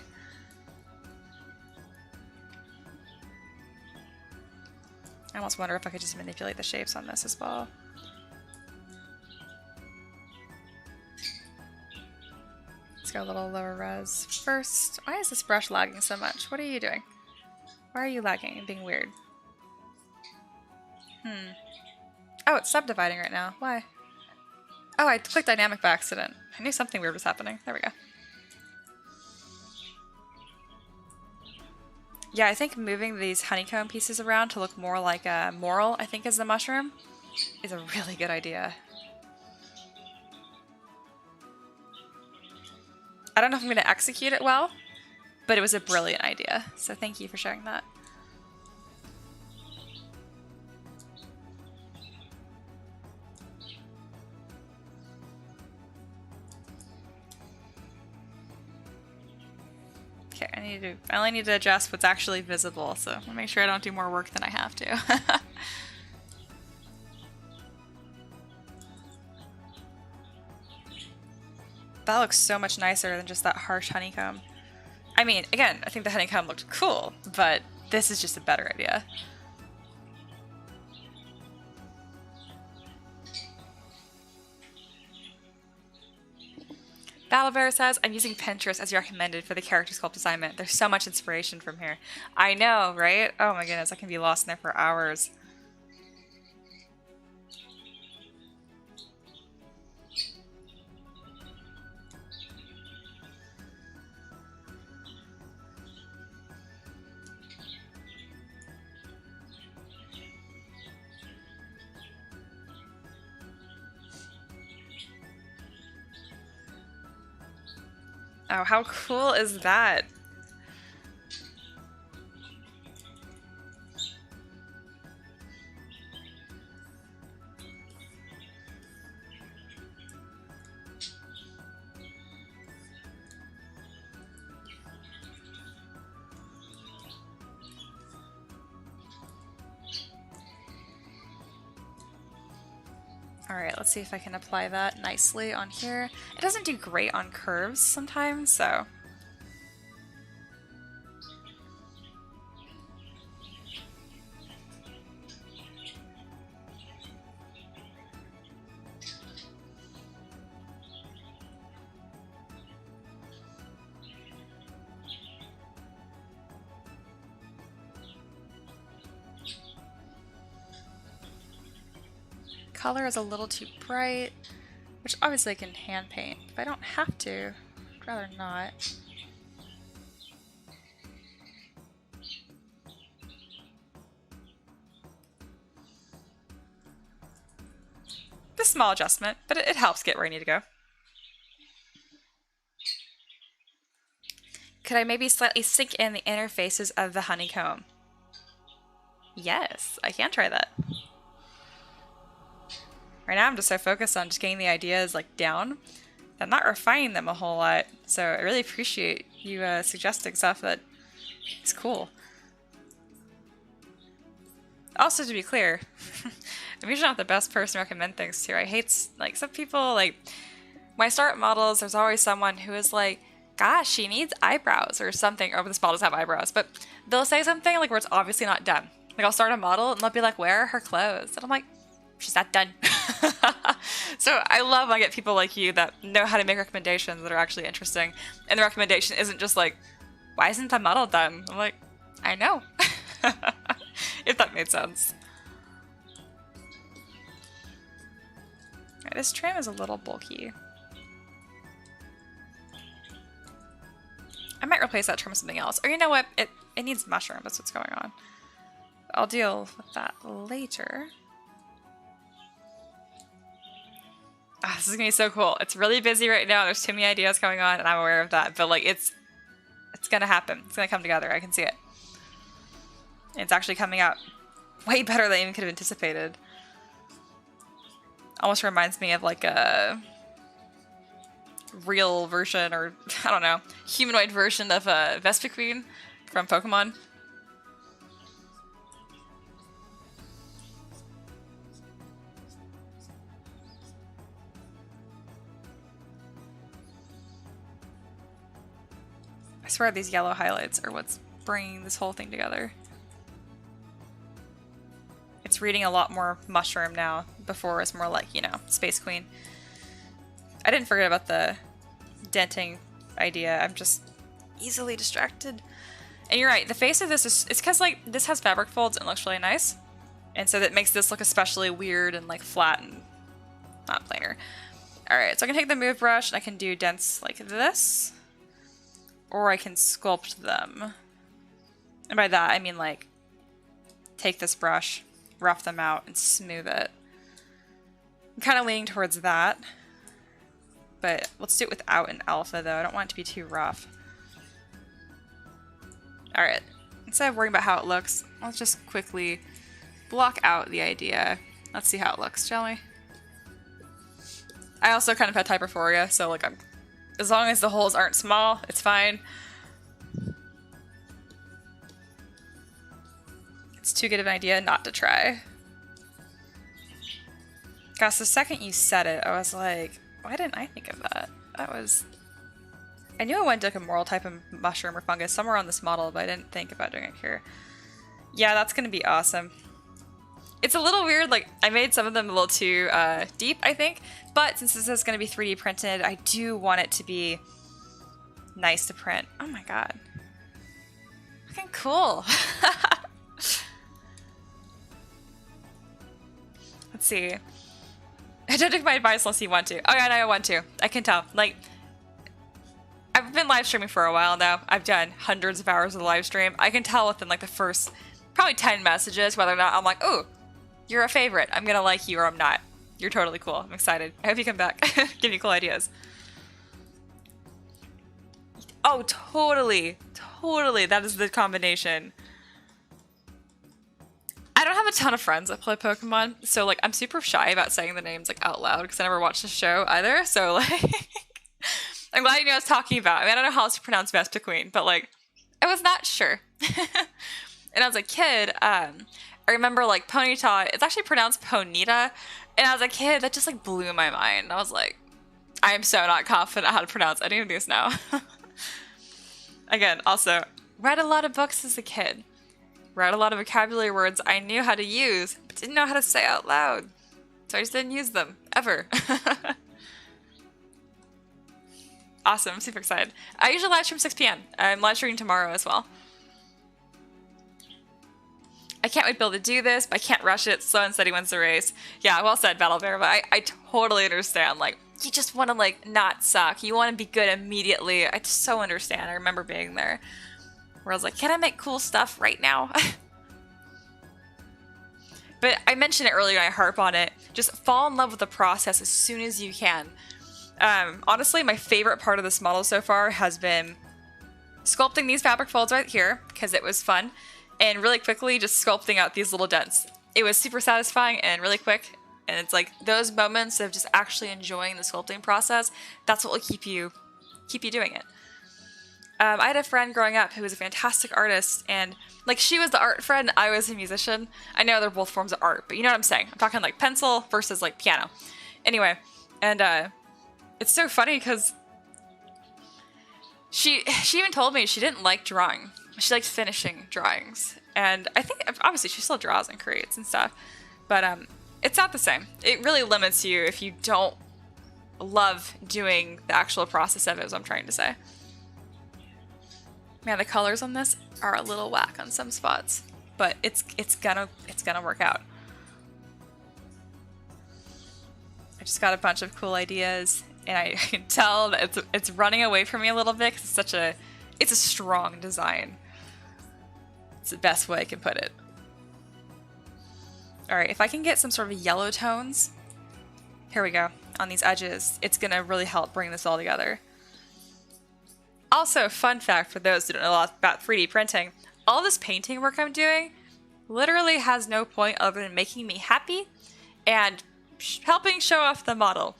I almost wonder if I could just manipulate the shapes on this as well. Let's go a little lower res first. Why is this brush lagging so much? What are you doing? Why are you lagging and being weird? Oh, it's subdividing right now. Why? Oh, I clicked dynamic by accident. I knew something weird was happening. There we go. Yeah, I think moving these honeycomb pieces around to look more like a moral, I think is the mushroom, is a really good idea. I don't know if I'm going to execute it well, but it was a brilliant idea, so thank you for sharing that. Okay, I only need to adjust what's actually visible, so I'll make sure I don't do more work than I have to. That looks so much nicer than just that harsh honeycomb. I mean, again, I think the honeycomb looked cool, but this is just a better idea. Battle Bear says, I'm using Pinterest as you recommended for the character sculpt assignment. There's so much inspiration from here. I know, right? Oh my goodness, I can be lost in there for hours. Oh, how cool is that? Alright, let's see if I can apply that nicely on here. It doesn't do great on curves sometimes, so... Color is a little too bright, which obviously I can hand paint. If I don't have to, I'd rather not. This small adjustment, but it helps get where I need to go. Could I maybe slightly sink in the interfaces of the honeycomb? Yes, I can try that. Right now I'm just so focused on just getting the ideas like down. I'm not refining them a whole lot, so I really appreciate you suggesting stuff that is cool. Also, to be clear, I'm usually not the best person to recommend things to. I hate, like, some people, like, when I start models, there's always someone who is like, gosh, she needs eyebrows or something, or this model does have eyebrows, but they'll say something like where it's obviously not done. Like, I'll start a model and they'll be like, where are her clothes? And I'm like, she's not done. So I love when I get people like you that know how to make recommendations that are actually interesting. And the recommendation isn't just like, why isn't the model done? I'm like, I know. If that made sense. Right, this trim is a little bulky. I might replace that trim with something else. Or you know what? It needs mushroom. That's what's going on. I'll deal with that later. Oh, this is gonna be so cool. It's really busy right now. There's too many ideas going on, and I'm aware of that. But like, it's gonna happen. It's gonna come together. I can see it. And it's actually coming out way better than I even could have anticipated. Almost reminds me of like a real version, or I don't know, humanoid version of a Vespiquen from Pokemon. I swear these yellow highlights are what's bringing this whole thing together. It's reading a lot more mushroom now. Before it's more like, you know, Space Queen. I didn't forget about the denting idea. I'm just easily distracted. And you're right, the face of this is, it's because like this has fabric folds and looks really nice. And so that makes this look especially weird and like flat and not planar. Alright, so I can take the move brush and I can do dents like this. Or I can sculpt them. And by that, I mean like, take this brush, rough them out, and smooth it. I'm kind of leaning towards that. But let's do it without an alpha though. I don't want it to be too rough. Alright, instead of worrying about how it looks, let's just quickly block out the idea. Let's see how it looks, shall we? I also kind of had hyperphoria, so like as long as the holes aren't small, it's fine. It's too good of an idea not to try. Gosh, the second you said it, I was like, why didn't I think of that? That was... I knew I wanted like a moral type of mushroom or fungus somewhere on this model, but I didn't think about doing it here. Yeah, that's gonna be awesome. It's a little weird, like I made some of them a little too deep, I think, but since this is going to be 3D printed, I do want it to be nice to print. Oh my god. Fucking cool. Let's see. I don't take my advice unless you want to. Oh yeah, no, I want to. I can tell. Like, I've been live streaming for a while now. I've done hundreds of hours of live stream. I can tell within like the first probably 10 messages whether or not I'm like, oh, you're a favorite. I'm gonna like you or I'm not. You're totally cool. I'm excited. I hope you come back. Give me cool ideas. Oh, totally. Totally. That is the combination. I don't have a ton of friends that play Pokemon, so like I'm super shy about saying the names like out loud because I never watched the show either. So like, I'm glad you knew what I was talking about. I mean, I don't know how else to pronounce Vespiquen, but like, I was not sure. And as a kid, I remember like Ponyta. It's actually pronounced Ponita, and as a kid, that just like blew my mind. I was like, I am so not confident how to pronounce any of these now. Again, also read a lot of books as a kid. Read a lot of vocabulary words I knew how to use, but didn't know how to say out loud. So I just didn't use them, ever. Awesome, I'm super excited. I usually live stream 6 p.m. I'm live streaming tomorrow as well. I can't wait to be able to do this, but I can't rush it. Slow and steady wins the race. Yeah, well said, Battle Bear, but I totally understand. Like, you just want to, like, not suck. You want to be good immediately. I just so understand. I remember being there. Where I was like, can I make cool stuff right now? But I mentioned it earlier and I harp on it. Just fall in love with the process as soon as you can. Honestly, my favorite part of this model so far has been sculpting these fabric folds right here, because it was fun, and really quickly just sculpting out these little dents. It was super satisfying and really quick, and it's like those moments of just actually enjoying the sculpting process, that's what will keep you doing it. I had a friend growing up who was a fantastic artist, and like she was the art friend, I was a musician. I know they're both forms of art, but you know what I'm saying. I'm talking like pencil versus like piano. Anyway, and it's so funny because she even told me she didn't like drawing. She liked finishing drawings, and I think obviously she still draws and creates and stuff, but it's not the same. It really limits you if you don't love doing the actual process of it, is what I'm trying to say. Man, the colors on this are a little whack on some spots, but it's gonna work out. I just got a bunch of cool ideas, and I can tell that it's running away from me a little bit because it's a strong design. It's the best way I can put it. All right, if I can get some sort of yellow tones, here we go, on these edges, it's gonna really help bring this all together. Also, fun fact for those who don't know a lot about 3D printing, all this painting work I'm doing literally has no point other than making me happy and helping show off the model.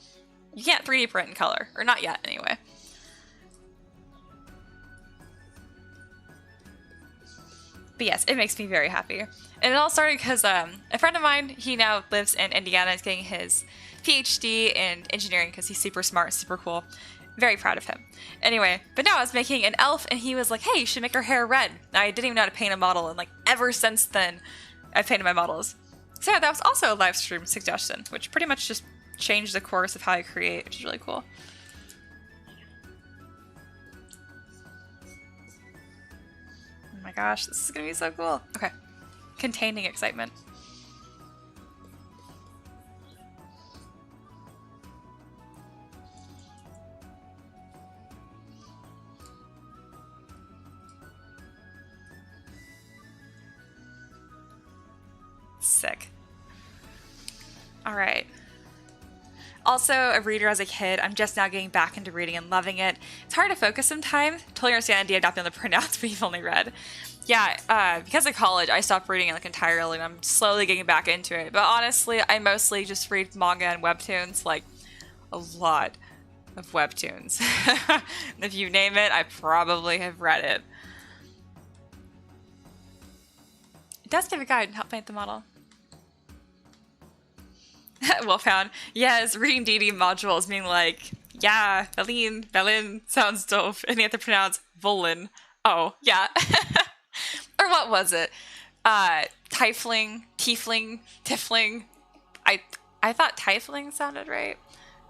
You can't 3D print in color, or not yet anyway. But yes, it makes me very happy. And it all started because a friend of mine, he now lives in Indiana, is getting his PhD in engineering because he's super smart, super cool. Very proud of him. Anyway, but now I was making an elf and he was like, hey, you should make her hair red. I didn't even know how to paint a model, and like ever since then, I've painted my models. So that was also a live stream suggestion, which pretty much just changed the course of how I create, which is really cool. Oh my gosh, this is gonna be so cool. Okay, containing excitement. Sick. All right. Also a reader as a kid. I'm just now getting back into reading and loving it. It's hard to focus sometimes. Totally understand the idea of not being able to pronounce what you've only read. Yeah, because of college, I stopped reading like entirely, and I'm slowly getting back into it. But honestly, I mostly just read manga and webtoons, like a lot of webtoons. If you name it, I probably have read it. It does give a guide and help paint the model. Well found. Yes, reading DD modules mean like, yeah, Berlin sounds dope, and you have to pronounce Volin. Oh, yeah. Or what was it? Tiefling. I thought Tiefling sounded right.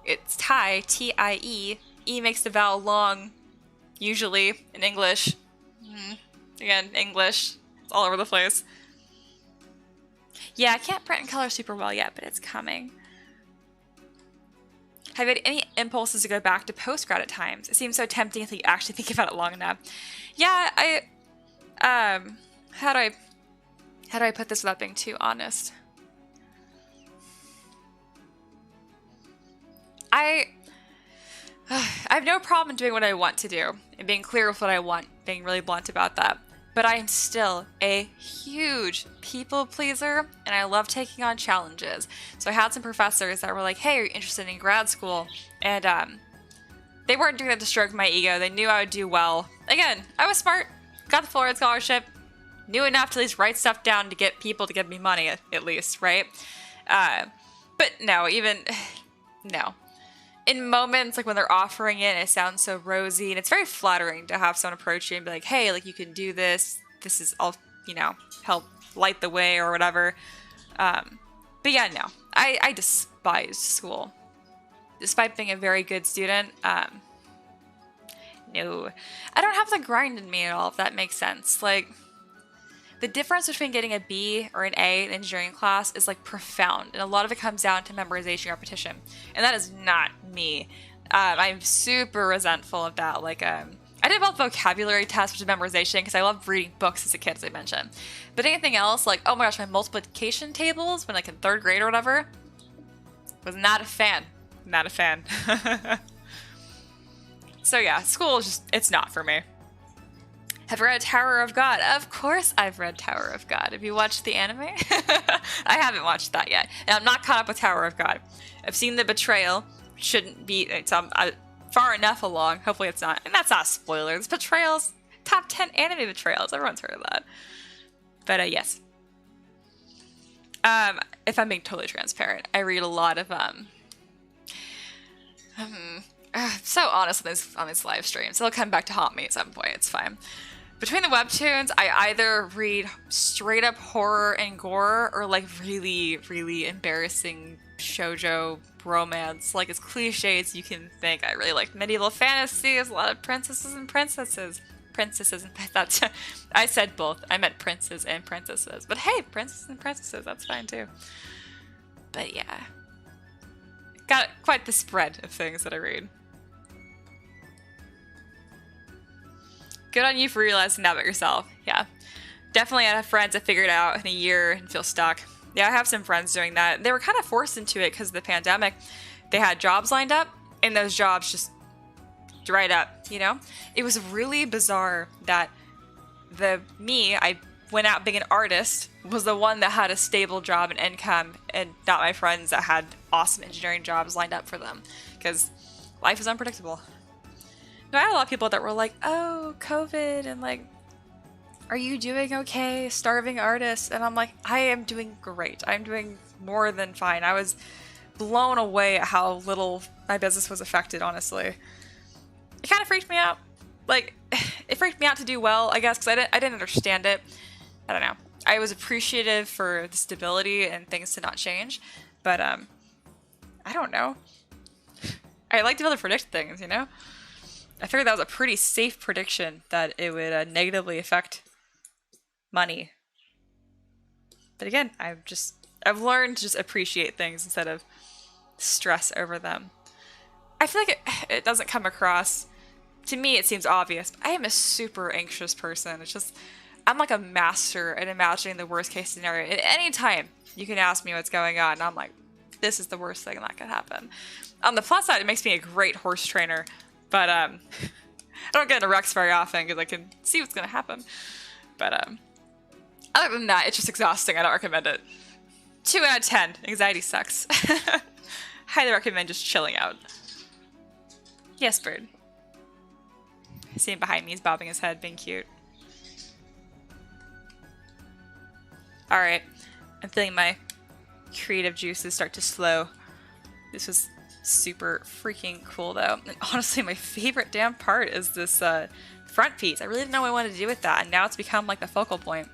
It's Tie, T-I-E. E makes the vowel long, usually, in English. Again, English. It's all over the place. Yeah, I can't print in color super well yet, but it's coming. Have you had any impulses to go back to postgrad at times? It seems so tempting if you actually think about it long enough. Yeah, how do I put this without being too honest? I have no problem doing what I want to do and being clear with what I want, being really blunt about that. But I am still a huge people pleaser, and I love taking on challenges. So I had some professors that were like, hey, are you interested in grad school? And they weren't doing that to stroke my ego. They knew I would do well. Again, I was smart, got the Florida scholarship, knew enough to at least write stuff down to get people to give me money, at least, right? But no, no. In moments like when they're offering it, it sounds so rosy, and it's very flattering to have someone approach you and be like, hey, like, you can do this. This is all, help light the way or whatever. But yeah, no, I despise school. Despite being a very good student, no, I don't have the grind in me at all, if that makes sense. Like, the difference between getting a B or an A in engineering class is like profound, and a lot of it comes down to memorization and repetition, and that is not me. I'm super resentful of that. Like, I did both vocabulary tests, which is memorization, because I loved reading books as a kid, as I mentioned. But anything else, like, oh my gosh, my multiplication tables when like in 3rd grade or whatever, was not a fan. Not a fan. So yeah, school is just, it's not for me. Have you read Tower of God? Of course I've read Tower of God. Have you watched the anime? I haven't watched that yet. And I'm not caught up with Tower of God. I've seen The Betrayal. Shouldn't be, it's far enough along. Hopefully it's not. And that's not spoilers. Betrayals, top 10 anime betrayals. Everyone's heard of that. But yes. If I'm being totally transparent, I read a lot of, so honest on these live streams. They'll come back to haunt me at some point. It's fine. Between the webtoons, I either read straight up horror and gore or like really, really embarrassing shoujo romance. Like, as cliche as you can think. I really like medieval fantasy. There's a lot of princesses and princesses. That's, I said both. I meant princes and princesses. But hey, princesses and princesses, that's fine too. But yeah. Got quite the spread of things that I read. Good on you for realizing that about yourself. Yeah. Definitely I have friends that figured it out in a year and feel stuck. Yeah, I have some friends doing that. They were kind of forced into it because of the pandemic. They had jobs lined up, and those jobs just dried up, It was really bizarre that I went out being an artist, was the one that had a stable job and income, and not my friends that had awesome engineering jobs lined up for them. Because life is unpredictable. No, I had a lot of people that were like, oh, COVID, and like, are you doing okay, starving artist? And I'm like, I am doing great. I'm doing more than fine. I was blown away at how little my business was affected, honestly. It kind of freaked me out. Like, it freaked me out to do well, I guess, because I didn't understand it. I don't know. I was appreciative for the stability and things to not change, but I don't know. I like to be able to predict things, I figured that was a pretty safe prediction that it would negatively affect money. But again, I've learned to just appreciate things instead of stress over them. I feel like it doesn't come across, to me it seems obvious, but I am a super anxious person. It's just, I'm like a master at imagining the worst case scenario. At any time, you can ask me what's going on, and I'm like, this is the worst thing that could happen. On the plus side, it makes me a great horse trainer. But I don't get into wrecks very often because I can see what's going to happen. But other than that, it's just exhausting. I don't recommend it. 2 out of 10. Anxiety sucks. Highly recommend just chilling out. Yes, bird. I see him behind me. He's bobbing his head, being cute. Alright. I'm feeling my creative juices start to slow. This was super freaking cool though. And honestly, my favorite damn part is this front piece. I really didn't know what I wanted to do with that, and now it's become like the focal point.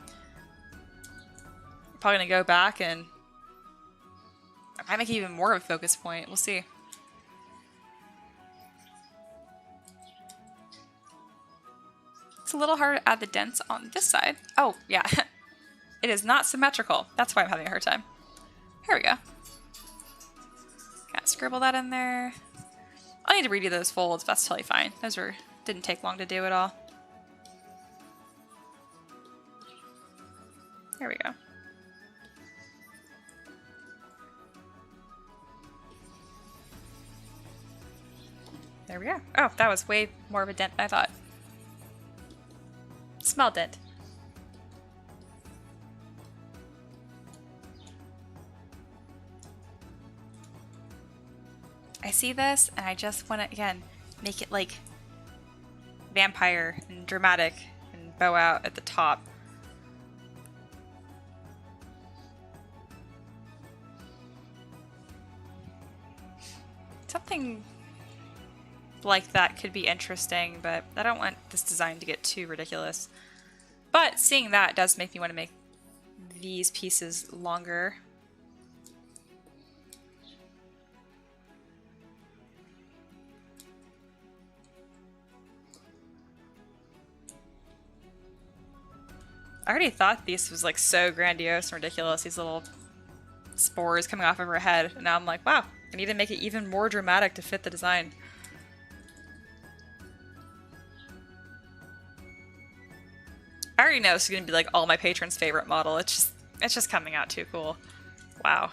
probably gonna go back and I might make it even more of a focus point. We'll see. It's a little hard to add the dents on this side. Oh, yeah. It is not symmetrical. That's why I'm having a hard time. Here we go. Gotta scribble that in there. I'll need to redo those folds, but that's totally fine. Those didn't take long to do at all. There we go. There we go. Oh, that was way more of a dent than I thought. Small dent. I see this and I just want to, again, make it like vampire and dramatic and bow out at the top. Something like that could be interesting, but I don't want this design to get too ridiculous. But seeing that does make me want to make these pieces longer. I already thought this was like so grandiose and ridiculous, these little spores coming off of her head, and now I'm like, wow, I need to make it even more dramatic to fit the design. I already know this is going to be like all my patrons' favorite model. It's just coming out too cool. Wow.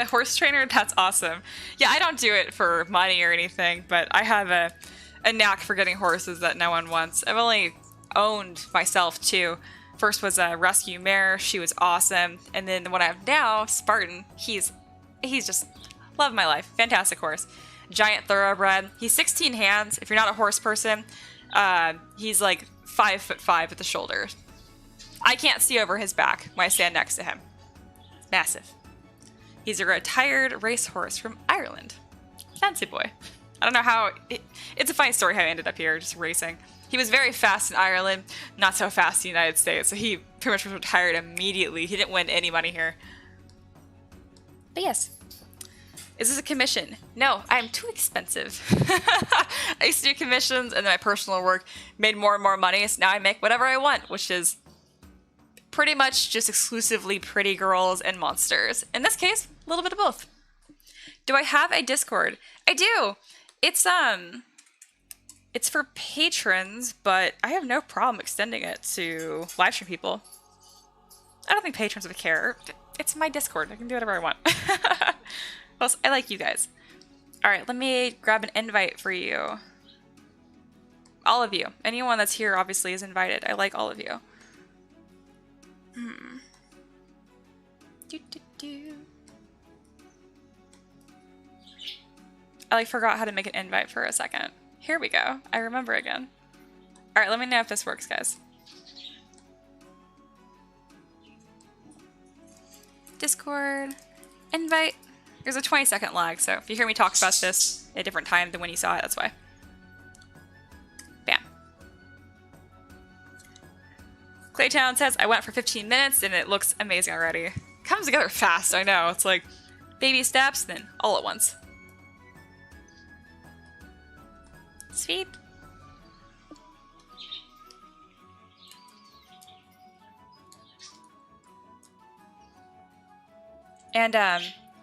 Horse trainer? That's awesome. Yeah, I don't do it for money or anything, but I have a knack for getting horses that no one wants. I've only owned myself too. First was a rescue mare. She was awesome. And then the one I have now, Spartan, he's just love my life. Fantastic horse. Giant thoroughbred. He's 16 hands. If you're not a horse person, he's like 5'5" at the shoulders. I can't see over his back when I stand next to him. It's massive. He's a retired racehorse from Ireland. Fancy boy. I don't know how... It's a funny story how he ended up here, just racing. He was very fast in Ireland, not so fast in the United States, so he pretty much was retired immediately. He didn't win any money here. But yes. Is this a commission? No, I'm too expensive. I used to do commissions, and then my personal work made more and more money, so now I make whatever I want, which is pretty much just exclusively pretty girls and monsters. In this case, a little bit of both. Do I have a Discord? I do. It's for patrons, but I have no problem extending it to live stream people. I don't think patrons would care. It's my Discord. I can do whatever I want. Plus, I like you guys. All right, let me grab an invite for you. All of you. Anyone that's here obviously is invited. I like all of you. I forgot how to make an invite for a second. Here we go. I remember again. All right, let me know if this works, guys. Discord, invite. There's a 20-second lag, so if you hear me talk about this at a different time than when you saw it, that's why. Bam. Claytown says, I went for 15 minutes and it looks amazing already. Comes together fast, I know. It's like baby steps, then all at once. Sweet. And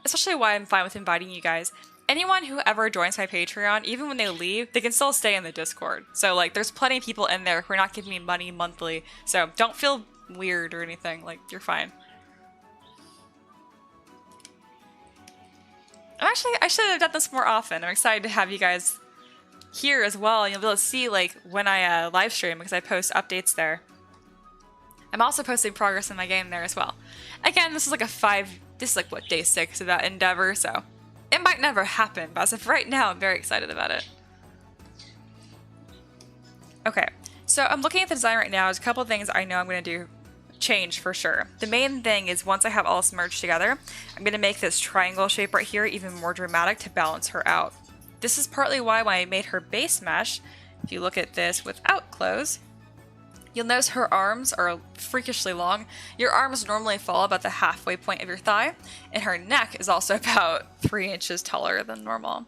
especially why I'm fine with inviting you guys. Anyone who ever joins my Patreon, even when they leave, they can still stay in the Discord. So like there's plenty of people in there who are not giving me money monthly. So don't feel weird or anything. Like you're fine. I should have done this more often. I'm excited to have you guys here as well, and you'll be able to see like when I live stream because I post updates there. I'm also posting progress in my game there as well. Again, this is like this is like what, day 6 of that endeavor, so it might never happen, but as of right now, I'm very excited about it. Okay, so I'm looking at the design right now. There's a couple of things I know I'm going to do change for sure. The main thing is once I have all this merged together, I'm going to make this triangle shape right here even more dramatic to balance her out. This is partly why when I made her base mesh, if you look at this without clothes, you'll notice her arms are freakishly long. Your arms normally fall about the halfway point of your thigh, and her neck is also about 3 inches taller than normal.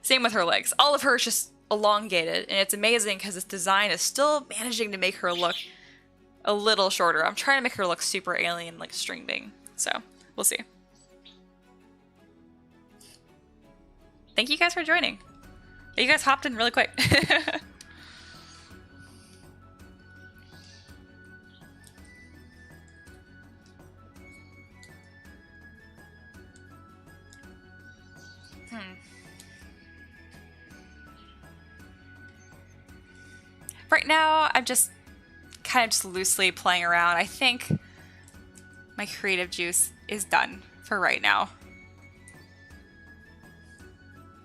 Same with her legs. All of her is just elongated, and it's amazing because this design is still managing to make her look a little shorter. I'm trying to make her look super alien, like string bean. So, we'll see. Thank you guys for joining. You guys hopped in really quick. Right now, I'm just kind of just loosely playing around. I think my creative juice is done for right now.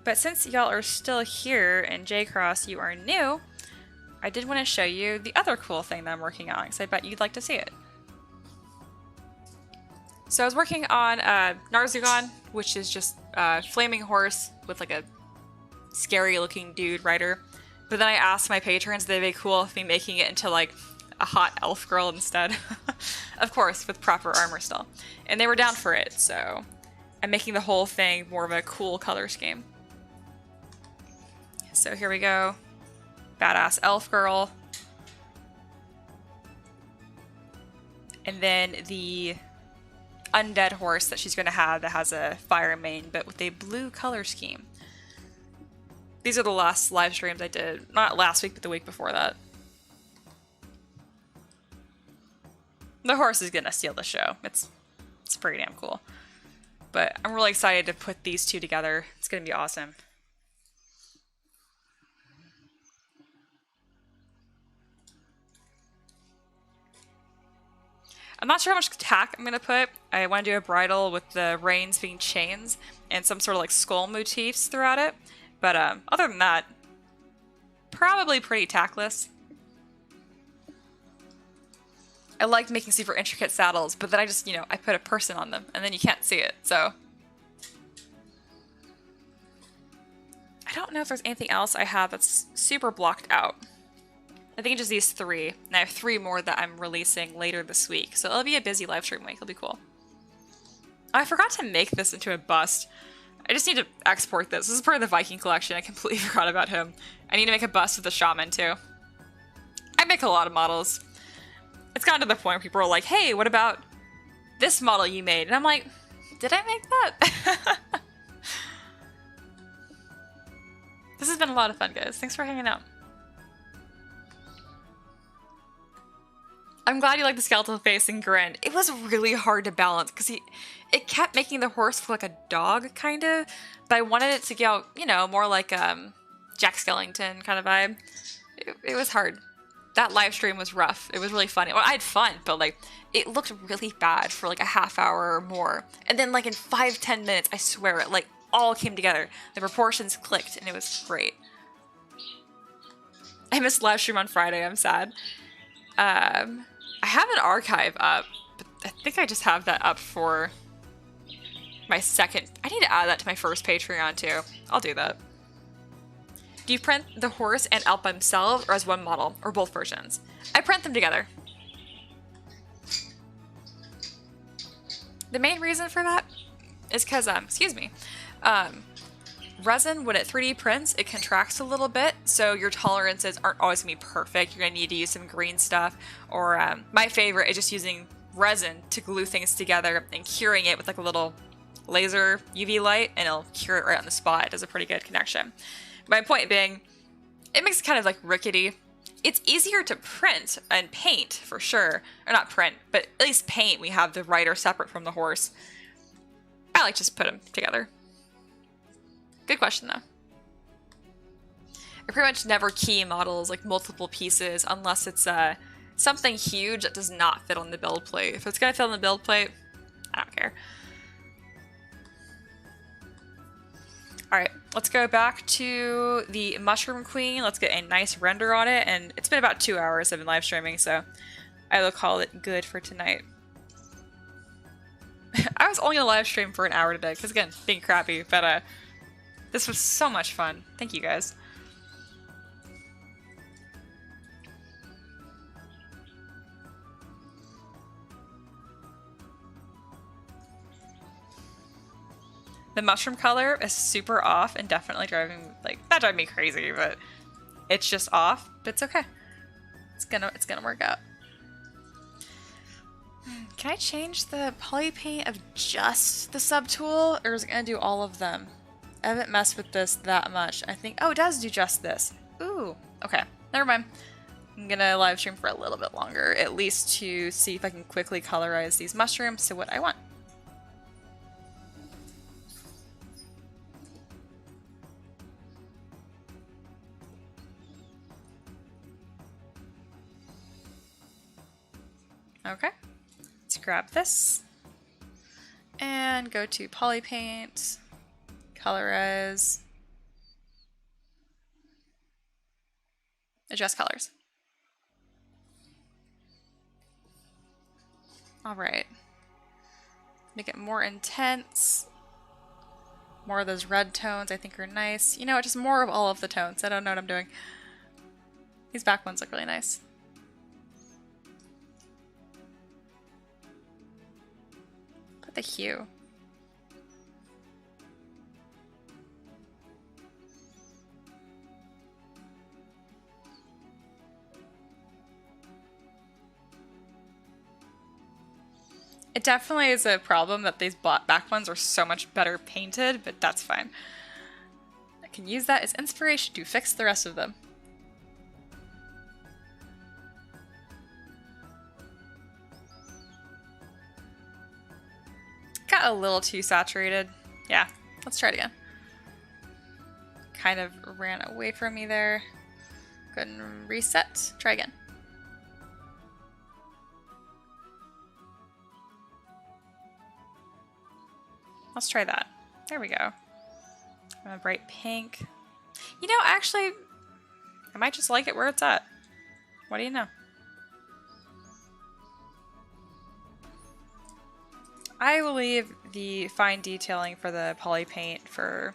But since y'all are still here and J-Cross, you are new, I did want to show you the other cool thing that I'm working on, because I bet you'd like to see it. So I was working on Narzugon, which is just a flaming horse with like a scary looking dude rider. But then I asked my patrons if they'd be cool with me making it into like a hot elf girl instead. Of course, with proper armor still. And they were down for it, so I'm making the whole thing more of a cool color scheme. So here we go. Badass elf girl. And then the undead horse that she's going to have that has a fire mane, but with a blue color scheme. These are the last live streams I did. Not last week, but the week before that. The horse is going to steal the show. It's pretty damn cool. But I'm really excited to put these two together. It's going to be awesome. I'm not sure how much tack I'm going to put. I want to do a bridle with the reins being chains and some sort of like skull motifs throughout it. But other than that, probably pretty tackless. I liked making super intricate saddles, but then I just, I put a person on them and then you can't see it, so. I don't know if there's anything else I have that's super blocked out. I think just these 3, and I have 3 more that I'm releasing later this week, so it'll be a busy live stream week. It'll be cool. Oh, I forgot to make this into a bust. I just need to export this. This is part of the Viking collection. I completely forgot about him. I need to make a bust with the shaman too. I make a lot of models. It's gotten to the point where people are like, hey, what about this model you made? And I'm like, did I make that? This has been a lot of fun, guys. Thanks for hanging out. I'm glad you like the skeletal face and grin. It was really hard to balance because it kept making the horse look like a dog, kind of. But I wanted it to go, more like Jack Skellington kind of vibe. It was hard. That live stream was rough. It was really funny. Well, I had fun, but like it looked really bad for like a half hour or more. And then like in 5-10 minutes, I swear it like all came together. The proportions clicked and it was great. I missed live stream on Friday. I'm sad. I have an archive up, but I think I just have that up for my second. I need to add that to my first Patreon too. I'll do that. Do you print the horse and elf themselves or as one model or both versions? I print them together. The main reason for that is because, resin, when it 3D prints, it contracts a little bit, so your tolerances aren't always going to be perfect. You're going to need to use some green stuff, or my favorite is just using resin to glue things together and curing it with like a little laser UV light, and it'll cure it right on the spot. It does a pretty good connection. My point being, it makes it kind of like rickety. It's easier to print and paint, for sure. Or not print, but at least paint. We have the rider separate from the horse. I like to just put them together. Good question, though. I pretty much never key models like multiple pieces unless it's something huge that does not fit on the build plate. If it's gonna fit on the build plate, I don't care. Alright, let's go back to the Mushroom Queen. Let's get a nice render on it. And it's been about 2 hours I've been live streaming, so I will call it good for tonight. I was only gonna live stream for an hour today, because again, being crappy, but This was so much fun. Thank you guys. The mushroom color is super off and definitely driving, like, not driving me crazy, but it's just off, but it's okay. It's gonna work out. Can I change the poly paint of just the subtool, or is it gonna do all of them? I haven't messed with this that much. I think, oh, it does do just this. Ooh, okay, never mind. I'm gonna live stream for a little bit longer, at least to see if I can quickly colorize these mushrooms to what I want. Okay, let's grab this and go to poly paint, colorize, adjust colors. All right, make it more intense. More of those red tones I think are nice. You know, just more of all of the tones. I don't know what I'm doing. These back ones look really nice. The hue. It definitely is a problem that these back ones are so much better painted, but that's fine. I can use that as inspiration to fix the rest of them. Got a little too saturated. Yeah, let's try it again. Kind of ran away from me there. Go ahead and reset. Try again. Let's try that. There we go. A bright pink. You know, actually, I might just like it where it's at. What do you know? I will leave the fine detailing for the poly paint for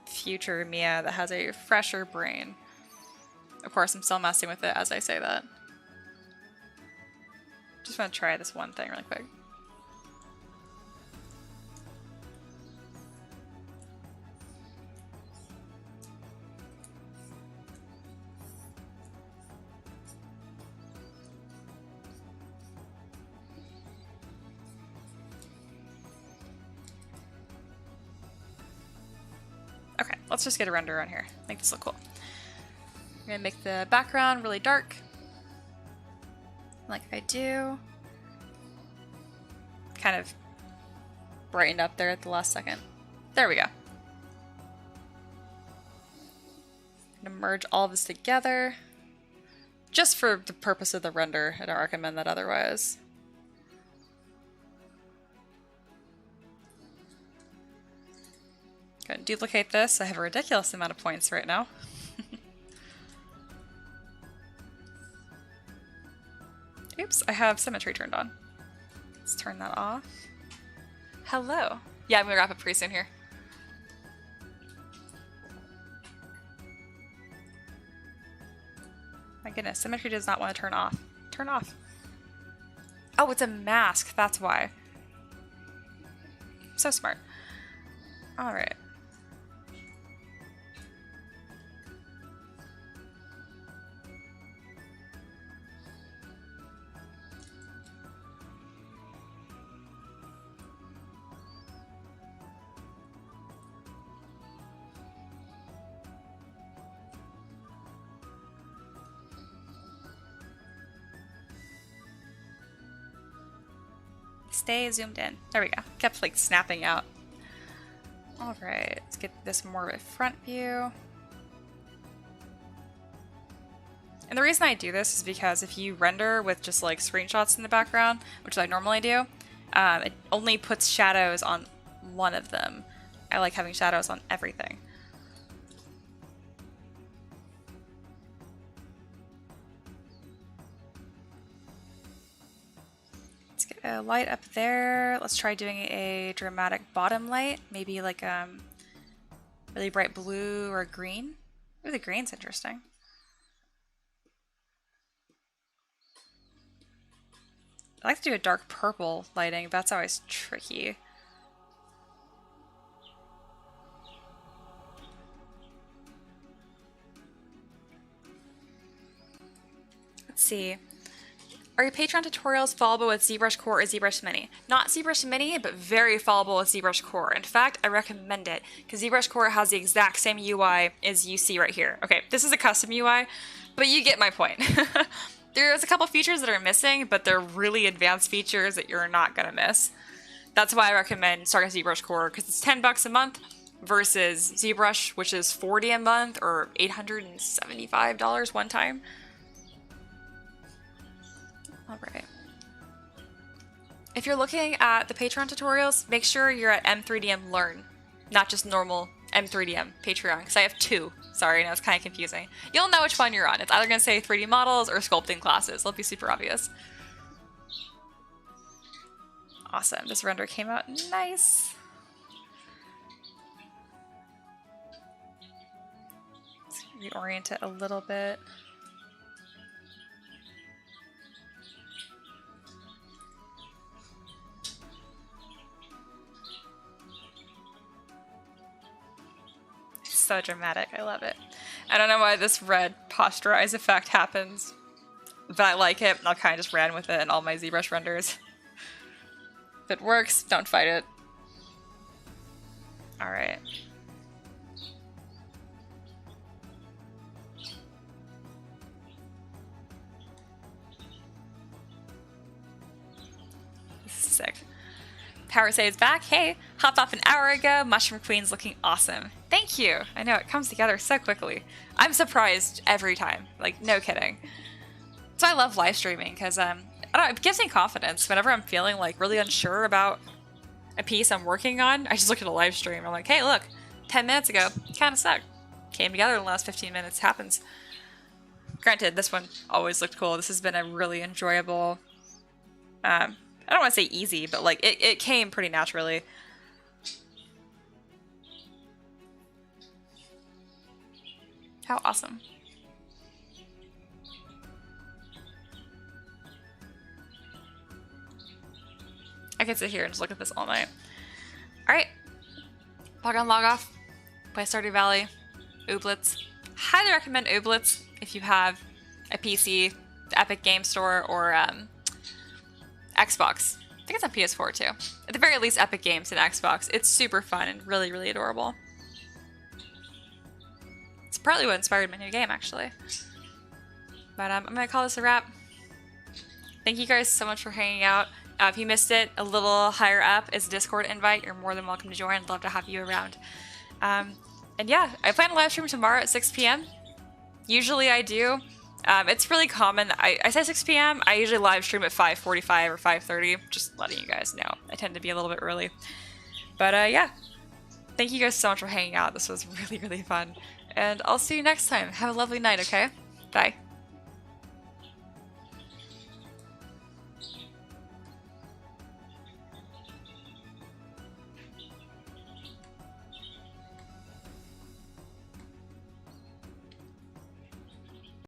future Mia that has a fresher brain. Of course, I'm still messing with it as I say that. Just want to try this one thing really quick. Okay, let's just get a render on here. Make this look cool. I'm gonna make the background really dark, like I do. Kind of brightened up there at the last second. There we go. I'm gonna merge all of this together. Just for the purpose of the render, I don't recommend that otherwise. Go ahead and duplicate this. I have a ridiculous amount of points right now. Oops, I have symmetry turned on. Let's turn that off. Hello. Yeah, I'm gonna wrap up pretty soon here. My goodness, symmetry does not want to turn off. Turn off. Oh, it's a mask, that's why. So smart. All right. Stay zoomed in. There we go. Kept like snapping out. All right, let's get this more of a front view. And the reason I do this is because if you render with just like screenshots in the background, which I normally do, it only puts shadows on one of them. I like having shadows on everything. Let's get a light up there. Let's try doing a dramatic bottom light, maybe like a really bright blue or green. Ooh, the green's interesting. I like to do a dark purple lighting, but that's always tricky. Let's see. Are your Patreon tutorials followable with ZBrush Core or ZBrush Mini? Not ZBrush Mini, but very followable with ZBrush Core. In fact, I recommend it because ZBrush Core has the exact same UI as you see right here. Okay, this is a custom UI, but you get my point. There's a couple features that are missing, but they're really advanced features that you're not gonna miss. That's why I recommend starting ZBrush Core, because it's $10 a month versus ZBrush, which is $40 a month or $875 one time. All right. If you're looking at the Patreon tutorials, make sure you're at M3DM Learn, not just normal M3DM Patreon, because I have two. Sorry, no, it's kind of confusing. You'll know which one you're on. It's either going to say 3D models or sculpting classes. It'll be super obvious. Awesome. This render came out nice. Let's reorient it a little bit. So dramatic. I love it. I don't know why this red posterize effect happens, but I like it. I'll kind of just ran with it in all my ZBrush renders. If it works, don't fight it. All right. This is sick. Power Save's back. Hey, hopped off an hour ago. Mushroom Queen's looking awesome. Thank you. I know, it comes together so quickly. I'm surprised every time. Like, no kidding. So I love live streaming because, I don't know, it gives me confidence. Whenever I'm feeling, like, really unsure about a piece I'm working on, I just look at a live stream. I'm like, hey, look, 10 minutes ago, kind of sucked. Came together in the last 15 minutes. Happens. Granted, this one always looked cool. This has been a really enjoyable, I don't want to say easy, but, like, it came pretty naturally. How awesome. I could sit here and just look at this all night. Alright. Log on, log off. Play Stardew Valley. Ooblets. Highly recommend Ooblets if you have a PC, the Epic Game Store, or Xbox. I think it's on PS4 too. At the very least, Epic Games and Xbox. It's super fun and really, really adorable. It's partly what inspired my new game, actually. But I'm gonna call this a wrap. Thank you guys so much for hanging out. If you missed it, a little higher up is a Discord invite. You're more than welcome to join. I'd love to have you around. And yeah, I plan to live stream tomorrow at 6 p.m. Usually I do. It's really common. I say 6 p.m. I usually live stream at 5:45 or 5:30. Just letting you guys know. I tend to be a little bit early. But yeah, thank you guys so much for hanging out. This was really, really fun. And I'll see you next time. Have a lovely night, okay? Bye.